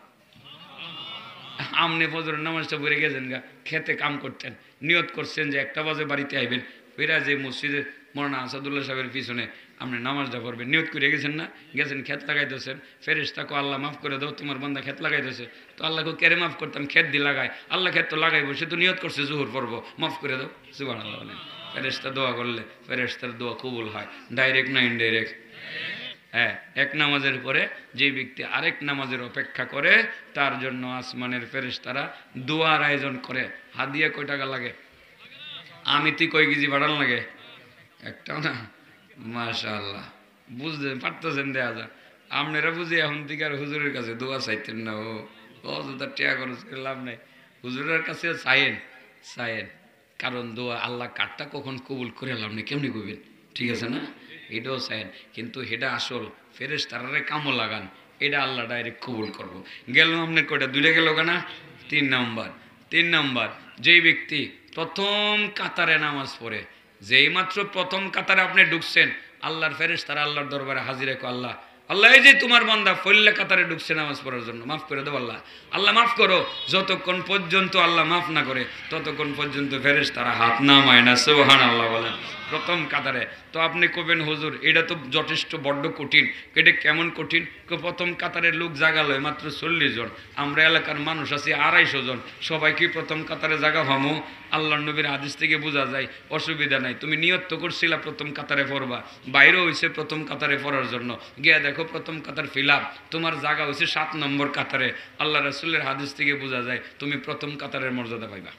আমনে ফজরের নামাজটা পড়ে গেছেন গা, খেতে কাম করতেন, নিয়ত করছেন যে 1টা বাজে বাড়িতে আইবেন, ফেরা যে মসজিদে মৌলানা আসাদুল্লাহ সাহেবের পিছনে আপনি নামাজটা পড়বেন, নিয়ত করে গেছেন না, গেছেন খেত লাগাইতেছেন, ফেরেশতাকে আল্লাহ মাফ করে দাও তোমার বান্দা খেত লাগাইতেছে, তো আল্লাহকে কেড়ে মাফ করতাম, খেত দিয়ে লাগায়, আল্লাহ খেত তো লাগাইবো, সে তো নিয়ত করছে জোহর পড়বো, মাফ করে দাও, সুবহানাল্লাহ বলেন। ফেরেশতা দোয়া করলে ফেরেশতার দোয়া কবুল হয়, ডাইরেক্ট না ইনডাইরেক্ট? হ্যাঁ, 1 নামাজের পরে যে ব্যক্তি আরেক নামাজের অপেক্ষা করে তার জন্য আসমানের ফেরেশতারা দোয়ার আয়োজন করে। হাদিয়া কয় টাকা লাগে? আমিতি কয় কেজি বাড়ান লাগে? একটাও না? মাশাআল্লাহ, বুঝতে পারতেছেন? দেয়া যা আপনারা বুঝি এখন থেকে আর হুজুরের কাছে দোয়া চাইতেন না, ও অযথা টাকা খরচ করে লাভ নাই, হুজুরের কাছে চাইেন, কারণ দোয়া আল্লাহ কারটা কখন কবুল করে লাভ নেই, কেমনি করবেন? ঠিক আছে না? এটাও চাইেন, কিন্তু এটা আসল ফেরেশতারে কামও লাগান, এটা আল্লাহ ডাইরেক্ট কবুল করবো। গেল আপনার কয়টা? 2টা গেল কেনা? 3 নম্বর, যেই ব্যক্তি প্রথম কাতারে নামাজ পড়ে, যেই মাত্র প্রথম কাতারে আপনি ঢুকছেন, আল্লাহর ফেরেশতারা আল্লাহর দরবারে হাজির রেখো, আল্লাহ আল্লাহ এই যে তোমার বান্দা ফল্লা কাতারে ঢুকছে নামাজ পড়ার জন্য, মাফ করে দেবো আল্লাহ, আল্লাহ মাফ করো। যতক্ষণ পর্যন্ত আল্লাহ মাফ না করে ততক্ষণ পর্যন্ত ফেরেশতারা হাত নামায় না, সুবহানাল্লাহ বলেন। প্রথম কাতারে তো আপনি কবেন হুজুর এটা তো যথেষ্ট বড্ড কঠিন, এটা কেমন কঠিন? প্রথম কাতারের লোক জাগা লয় মাত্র 40 জন, আমরা এলাকার মানুষ আছি 250 জন, সবাই কি প্রথম কাতারে জাগা ভামো? আল্লাহর নবীর হাদিস থেকে বোঝা যায় অসুবিধা নাই, তুমি নিয়ত তো করছিলা প্রথম কাতারে পড়বা, বাইরে হইছে প্রথম কাতারে পড়ার জন্য, গিয়া দেখো প্রথম কাতার ফিলাপ, তোমার জায়গা হইছে 7 নম্বর কাতারে, আল্লাহ রাসূলের হাদিস থেকে বোঝা যায় তুমি প্রথম কাতারের মর্যাদা পাইবা।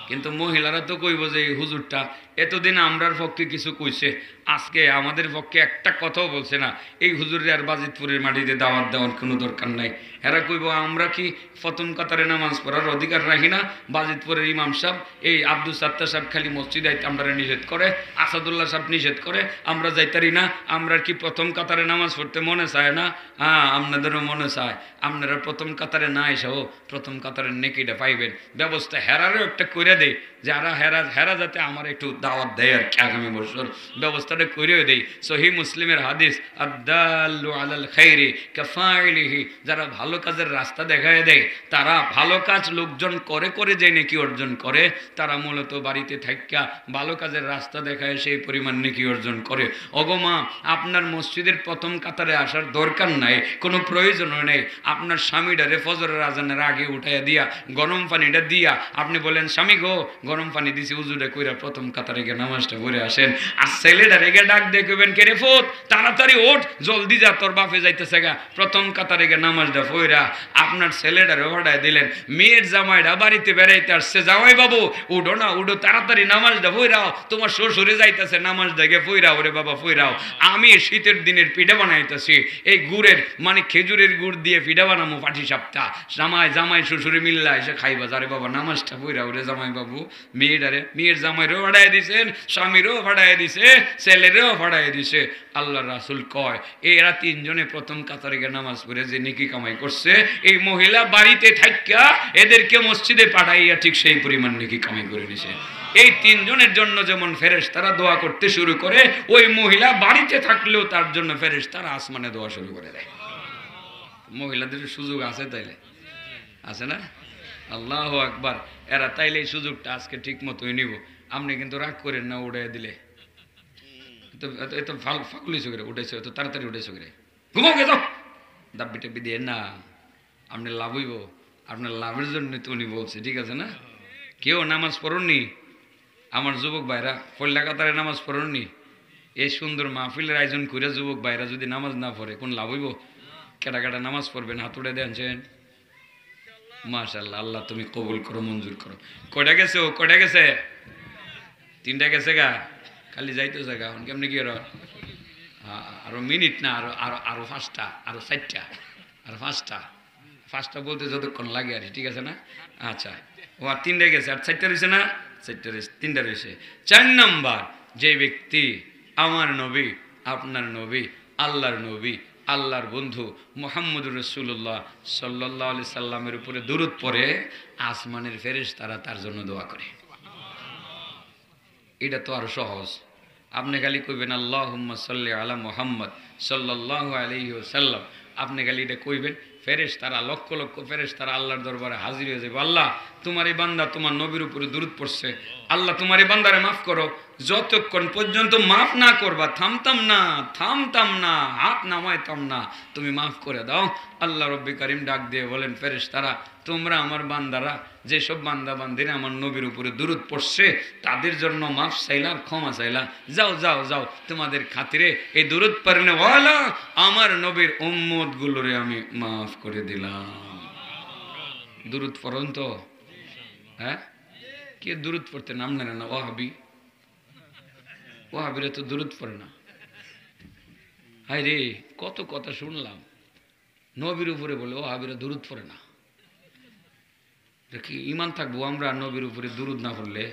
কিন্তু মহিলারা তো কইব যে হুজুরটা এতদিন আমরার পক্ষে কিছু কইছে, আজকে আমাদের পক্ষে একটা কথাও বলছে না, এই হুজুরের আর বাজিতপুরের মাটিতে দাওয়াত দেওয়ার কোনো দরকার নাই। এরা কইব আমরা কি প্রথম কাতারে নামাজ পড়ার অধিকার রাখি না? বাজিতপুরের ইমাম সাহেব এই আব্দুল সাত্তার সাহেব খালি মসজিদে আইতে আমরা নিষেধ করে, আসাদুল্লাহ সাহেব নিষেধ করে, আমরা যাইতারি না, আমরা কি প্রথম কাতারে নামাজ পড়তে মনে চায় না? হ্যাঁ, আপনাদেরও মনে চায়, আপনারা প্রথম কাতারে না এসেও প্রথম কাতারের নেকিটা পাইবেন। ব্যবস্থা হেরারও একটা করে দেয়, যারা হেরা যাতে আমার একটু দাওয়াত দেয় আর কি, আগামী বছর ব্যবস্থাটা করেও দেই। সহিহ মুসলিমের হাদিস, আদ-দাল্লু আলাল খাইরি কাফাইলিহি, যারা ভালো কাজের রাস্তা দেখায় দেয়, তারা ভালো কাজ লোকজন করে করে যে নেকি অর্জন করে, তারা মূলত বাড়িতে থাইকা ভালো কাজের রাস্তা দেখায় সেই পরিমাণ নেকি অর্জন করে। ওগো মা, আপনার মসজিদের প্রথম কাতারে আসার দরকার নাই, কোনো প্রয়োজনও নেই। আপনার স্বামীটারে ফজরের আজানের আগে উঠাইয়া দিয়া গরম পানিটা দিয়া আপনি বলেন, স্বামী গো গরম পানি দিছি, উজুটা কইরা প্রথম কাতারে গিয়ে নামাজটা পড়ে আসেন। আর ছেলেটা রেগে ডাক দেখবেন, কে রে ফোট, তাড়াতাড়ি ওঠ, জলদি যা, তোর বাপে যাইতেছে গা, প্রথম কাতারে গিয়ে নামাজটা পড়া। আপনার ছেলেটারে ভাড়ায় দিলেন, মেয়ের জামাইটা বাড়িতে বেড়াইতে আসছে, জামাই বাবু উঠো না, উঠো, তাড়াতাড়ি নামাজটা পড়াও, তোমার শ্বশুরে যাইতেছে, নামাজটা গিয়ে পড়াও রে বাবা পড়াও। আমি শীতের দিনের পিঠা বানাইতেছি, এই গুড়ের মানে খেজুরের গুড় দিয়ে পিঠা বানাবো, পাটি সাপটা, জামাই শ্বশুরে মিল্লা এসে খাইবা, যারে বাবা নামাজটা পড়াও রে জামাই বাবু। মেয়ের জামাইরও ভাড়ায় দিছেন, স্বামীরও ভাড়ায় দিছে, ছেলেরও ভাড়ায় দিছে। আল্লাহ রাসূল কয় এরা 3 জনে প্রথম কাতারে গিয়ে নামাজ পড়ে যে নেকি কামাই করছে, এই মহিলা বাড়িতে থাইকা এদেরকে মসজিদে পাঠাইয়া ঠিক সেই পরিমাণ নেকি কামাই করে নিছে। এই 3 জনের জন্য যেমন ফেরেশতারা দোয়া করতে শুরু করে, ওই মহিলা বাড়িতে থাকলেও তার জন্য ফেরেশতারা আসমানে দোয়া শুরু করে দেয়। মহিলাদের সুযোগ আছে, তাইলে আছে না? আল্লাহু আকবার। এরা তাইলে এই সুযোগটা আজকে ঠিক মতোই নিব। আপনি কিন্তু রাগ করেন না উড়াই দিলে, এত ফাঁকুলি চোখে উঠেছে, এত তাড়াতাড়ি উঠেছে করে ঘুমাও গে যাও, দাব্বি টাব্বি দিয়ে না, আপনি লাভ হইব, আপনার লাভের জন্য তো উনি বলছে, ঠিক আছে না? কেউ নামাজ পড়ুননি আমার যুবক ভাইরা, ফল্লা কাতারে নামাজ পড়ুননি, এই সুন্দর মাহফিলের আয়োজন করে যুবক ভাইরা যদি নামাজ না পড়ে কোন লাভ হইব? কেটা কেটা নামাজ পড়বেন, হাত উঠে দেনছেন। মাশাআল্লাহ, আল্লাহ তুমি কবুল করো, মঞ্জুর করো। কয়টা গেছে? ও কয়টা গেছে? 3টা গেছে গা, খালি যাইতো জায়গা। এখন কেমনি কি আরো মিনিট না, আরো আরো আরো 5টা, আরো 4টা, আরো 5টা বলতে যতক্ষণ লাগে আর, ঠিক আছে না? আচ্ছা, ও আর 3টা গেছে, আর 4টা রয়েছে না? 4টা রয়েছে, 3টা রয়েছে। 4 নাম্বার, যে ব্যক্তি আমার নবী, আপনার নবী, আল্লাহর নবী, আল্লাহর বন্ধু মুহাম্মদুর রাসূলুল্লাহ সাল্লাল্লাহু আলাইহি সাল্লামের উপরে দুরূদ পড়ে, আসমানের ফেরেশতারা তার জন্য দোয়া করে। এটা তো আরো সহজ। আপনি খালি কইবেন আল্লাহুম্মা সাল্লি আলা মুহাম্মদ সাল্লাল্লাহু আলাইহি ওয়াসাল্লাম। আপনি খালি এটা কইবেন, ফেরেশতারা লক্ষ লক্ষ ফেরেশতারা আল্লাহর দরবারে হাজির হয়ে যাবে। আল্লাহ তোমার এই বান্দা তোমার নবীর উপরে দুরূদ পড়ছে, আল্লাহ তোমার এই বান্দারে মাফ করো। যতক্ষণ পর্যন্ত মাফ না করবা থামতাম না, হাত নামাইতাম না, তুমি মাফ করে দাও। আল্লাহ রব্বি কারিম ডাক দিয়ে বলেন, ফেরেশতারা তোমরা আমার বান্দারা, যেসব বান্দা বান্দিরা আমার নবীর উপরে দুরূদ পড়ছে তাদের জন্য মাফ চাইলা, ক্ষমা চাইলা, যাও যাও যাও, তোমাদের খাতিরে এই দুরূদ পড়নে ওয়ালা আমার নবীর উম্মত গুলোরে আমি মাফ করে দিলাম। দুরূদ পড়ুন তো, হ্যাঁ? কে দুরূদ পড়তে নাম নেন না? ওয়াহাবিরা তো দুরূদ পড়ে না। হায় রে, কত কথা শুনলাম নবীর উপরে বলে ওয়াহাবিরা দুরূদ পড়ে না। কি ইমান থাকবো আমরা নবীর উপরে দুরূদ না পড়লে?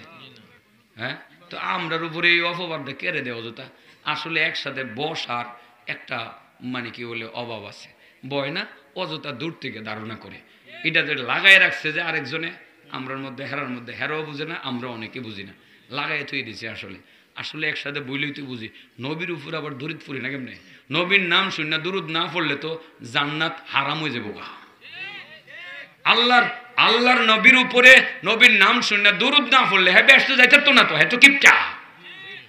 হ্যাঁ, তো আমরার উপরে এই অপবাদটা কেড়ে দেওয়া যেটা। আসলে একসাথে বসার একটা মানে কি বলে অভাব আছে, বয় না, অযথা দূর থেকে ধারণা করে এটা লাগাই রাখছে যে আরেকজনে আমরার মধ্যে হেরার মধ্যে, হেরাও বুঝে না, আমরা অনেকে বুঝি না, লাগাই থুয়ে দিছে। আসলে একসাথে বইলেই তো বুঝি। নবীর উপরে আবার দুরূদ পড়ি না কেমনে? নবীর নাম শুনি না, দুরূদ না পড়লে তো জান্নাত হারাম হয়ে যাবো গা। আল্লাহর নবীর উপরে নবীর নাম শুনি না, দুরূদ না পড়লে হ্যাঁ ব্যস্ত যাইতে তো না, তো হ্যাঁ তো কিপটা।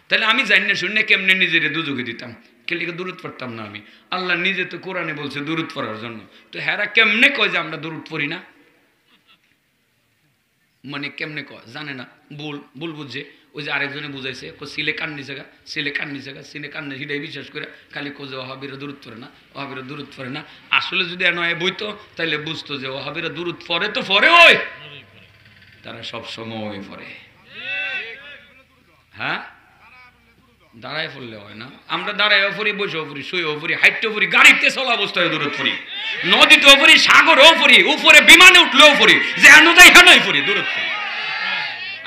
তাহলে আমি জানি না শুনি না কেমনে নিজের দুযোগে দিতাম, কেলিকে দুরূদ পড়তাম না আমি। আল্লাহ নিজে তো কোরআনে বলছে দুরূদ পড়ার জন্য, তো হেরা কেমনে কয় যে আমরা দুরূদ পড়ি না? মানে কেমনে কয় জানে না, ভুল বুঝছে। ওই যে আরেকজনে বুঝাইছে, সিলে কান্নি জায়গা, সিলে কান্নি হিটাই বিশ্বাস করে খালি কোজে ওহাবিরা দুরূদ পড়ে না, ওহাবিরা দুরূদ পড়ে না। আসলে যদি নয় বইতো তাহলে বুঝতো যে ওহাবিরা দুরূদ পড়ে তো পড়ে, ওই তারা সব সময় পড়ে। হ্যাঁ, দাঁড়ায় পড়লে হয় না। আমরা দাঁড়ায়ও পড়ি, বসেও পড়ি, শুয়েও পড়ি, হাইটেও পড়ি, গাড়িতে চলা অবস্থায় দুরূদ পড়ি, নদীতেও পড়ি, সাগরেও পড়ি, উপরে বিমানে উঠলেও পড়ি, যে আনুদাই হানাই পড়ি, দুরূদ পড়ি।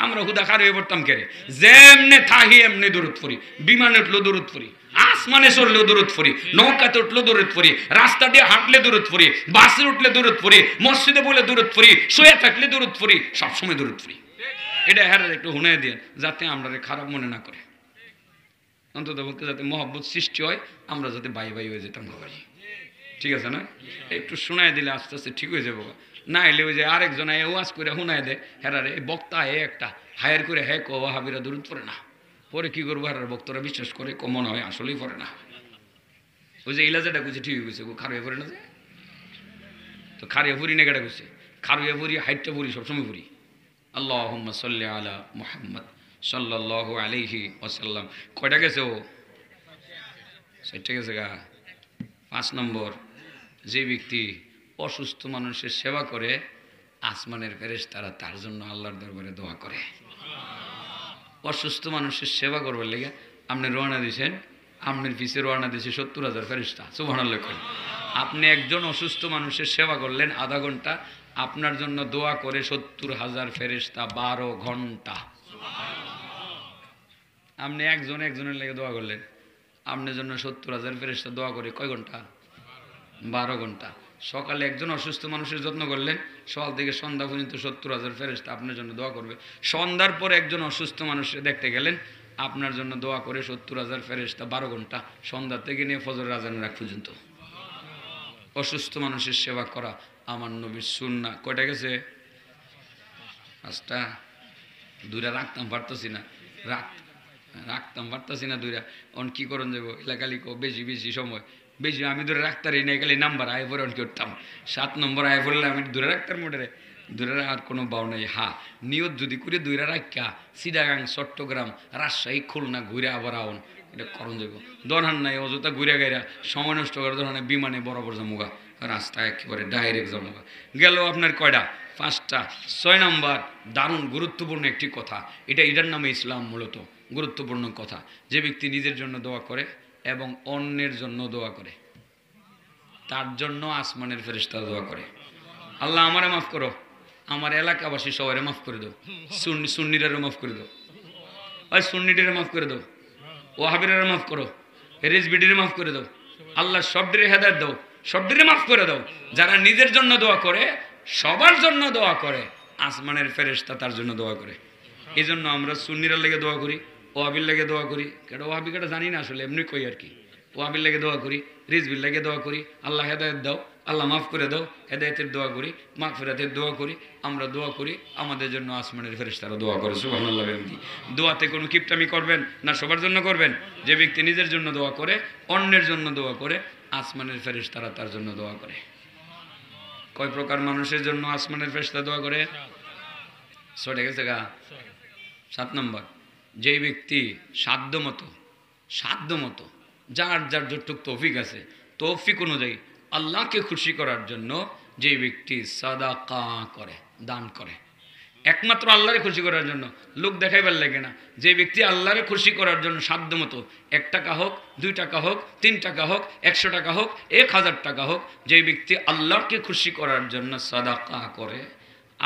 আমরা হুদা খার হয়ে পড়তাম কেরে, যেমনে থাহি এমনি দুরূদ পড়ি। বিমানে উঠলেও দুরূদ পড়ি, আসমানে চললেও দুরূদ পড়ি, নৌকাতে উঠলেও দুরূদ পড়ি, রাস্তা দিয়ে হাঁটলে দুরূদ পড়ি, বাসে উঠলে দুরূদ পড়ি, মসজিদে বলে দুরূদ পড়ি, শুয়ে থাকলে দুরূদ পড়ি, সবসময় দুরূদ পড়ি। এটা হ্যাঁ একটু শুনে দিয়ে, যাতে আমরা খারাপ মনে না করে, অন্তত বলতে যাতে মহব্বত সৃষ্টি হয়, আমরা যাতে বাই হয়ে যেতাম পারি। ঠিক আছে না? একটু শোনায় দিলে আস্তে আস্তে ঠিক হয়ে যাবো। না এলে ওই যে আরেকজন ওয়াজ করে শোনায় দেয়, হেরারে বক্তা একটা হায়ার করে হ্যাঁ কো ওয়াহাবিরা দুরূদ পড়ে না, পরে কি করবো? হেরার বক্তরা বিশ্বাস করে কমন হয় আসলেই পড়ে না। ওই যে ইলাজাটা কইছে ঠিক হয়েছে, খারুয়া পড়ে না যে, তো খারিয়া ফুরি না কেটা কইছে, খারুয়া ফুরি, হাইটটা ফুরি, সবসময় ফুরি। আল্লাহুম্মা সাল্লি আলা মুহাম্মদ সাল্লাল্লাহু আলাইহি ওয়াসাল্লাম। কয়টা গেছে? ও 4টা গেছে গা। 5 নম্বর, যে ব্যক্তি অসুস্থ মানুষের সেবা করে, আসমানের ফেরেশতারা তার জন্য আল্লাহর দরবারে দোয়া করে। অসুস্থ মানুষের সেবা করবার লেগে আপনি রওনা দিয়েছেন, আপনার পিছে রওনা দিয়েছে 70,000 ফেরেশতা। সুবহানাল্লাহ। আপনি একজন অসুস্থ মানুষের সেবা করলেন আধা ঘন্টা, আপনার জন্য দোয়া করে 70,000 ফেরেশতা 12 ঘন্টা। আপনি একজনের লেগে দোয়া করলেন, আপনার জন্য 70,000 ফেরেশতা দোয়া করে কয় ঘন্টা? 12 ঘন্টা। সকালে একজন অসুস্থ মানুষের যত্ন করলেন, সকাল থেকে সন্ধ্যা পর্যন্ত 70,000 ফেরেশতা আপনার জন্য দোয়া করবে। সন্ধ্যার পর একজন অসুস্থ মানুষকে দেখতে গেলেন, আপনার জন্য দোয়া করে 70,000 ফেরেশতা 12 ঘন্টা, সন্ধ্যা থেকে নিয়ে ফজরের আজানের আগ পর্যন্ত। অসুস্থ মানুষের সেবা করা আমার নবীর সুন্নাহ। কয়টা গেছে? 5টা। 2টা রাখতাম পারতেছি না, দুইটা। অন কি করুন যাবো এলাকালি বেশি সময় বেশি আমি ধরে রাখতারি না, গেলে নাম্বার আয় পরে অনকি উঠতাম। 7 নম্বর আয় পড়লে আমি ধরে রাখতার মোটরে, ধরে আর কোনো বাউ নাই। হ্যাঁ, নিয়ত যদি করে 2টা রাখা চিটাগাং, চট্টগ্রাম, রাজশাহী, খুলনা ঘুরে আবার আউন, এটা করণ যাব দরহান নাই অযথা ঘুরে গাইরা সময় নষ্ট করে দরহানে বিমানে বরাবর যামুগা রাস্তা একেবারে ডাইরেক্ট যামুগা গেল আপনার কয়টা 5টা 6 নম্বর দারুণ গুরুত্বপূর্ণ একটি কথা এটার নামে ইসলাম মূলত গুরুত্বপূর্ণ কথা যে ব্যক্তি নিজের জন্য দোয়া করে এবং অন্যের জন্য দোয়া করে তার জন্য আসমানের ফেরেশতা দোয়া করে আল্লাহ আমারে মাফ করো আমার এলাকাবাসী সবাই মাফ করে দাও সুন্নিরারে মাফ করে দাও ওই সুন্নিটিরে মাফ করে দাও ওয়াহাবিরে মাফ করো রিজবিডিরে মাফ করে দাও আল্লাহ সবডিরে হেদায়েত দাও সবডিরে মাফ করে দাও যারা নিজের জন্য দোয়া করে সবার জন্য দোয়া করে আসমানের ফেরেশতা তার জন্য দোয়া করে এই জন্য আমরা সুন্নিরা লেগে দোয়া করি ওয়াহাবির লেগে দোয়া করি কেন ওয়াহাবি কেটা জানি না আসলে এমনি কই আর কি ওয়াহাবির লেগে দোয়া করি রিজবির লেগে দোয়া করি আল্লাহ হেদায়েত দাও আল্লাহ মাফ করে দাও হেদায়েতের দোয়া করি মাগফিরাতের দোয়া করি আমরা দোয়া করি আমাদের জন্য আসমানের ফেরেশতারা দোয়া করে সুবহানাল্লাহ দোয়াতে কোনো কিপটামি করবেন না সবার জন্য করবেন যে ব্যক্তি নিজের জন্য দোয়া করে অন্যের জন্য দোয়া করে আসমানের ফেরেশতারা তার জন্য দোয়া করে কয় প্রকার মানুষের জন্য আসমানের ফেরেশতা দোয়া করে ছড়ে গেছে গা 7 নম্বর যেই ব্যক্তি সাধ্য মতো যার যতটুকু তৌফিক আছে তৌফিক অনুযায়ী আল্লাহকে খুশি করার জন্য যে ব্যক্তি সাদাকা করে দান করে একমাত্র আল্লাহরে খুশি করার জন্য লোক দেখাইবার লাগে না যে ব্যক্তি আল্লাহরে খুশি করার জন্য সাধ্য মতো 1 টাকা হোক 2 টাকা হোক 3 টাকা হোক 100 টাকা হোক 1000 টাকা হোক যে ব্যক্তি আল্লাহকে খুশি করার জন্য সাদাকা করে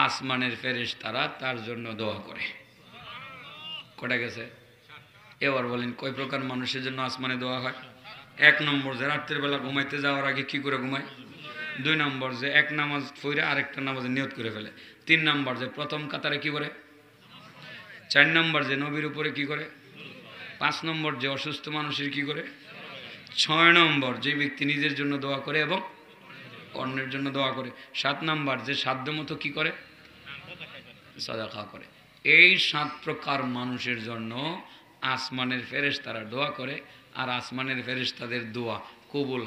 আসমানের ফেরেশতারা তার জন্য দোয়া করে কটা গেছে এবার বলেন কয় প্রকার মানুষের জন্য আসমানে দোয়া হয় 1 নম্বর যে রাতের বেলা ঘুমাইতে যাওয়ার আগে কি করে ঘুমায় 2 নম্বর যে এক নামাজ পড়ে আরেকটা নামাজে নিয়ত করে ফেলে 3 নম্বর যে প্রথম কাতারে কি করে 4 নম্বর যে নবীর উপরে কি করে 5 নম্বর যে অসুস্থ মানুষের কি করে 6 নম্বর যে ব্যক্তি নিজের জন্য দোয়া করে এবং অন্যের জন্য দোয়া করে 7 নম্বর যে সাধ্যমতো কি করে সাদাকা করে এই 7 প্রকার মানুষের জন্য আসমানের ফেরেশতারা দোয়া করে আর আসমানের ফেরেশতাদের দোয়া কবুল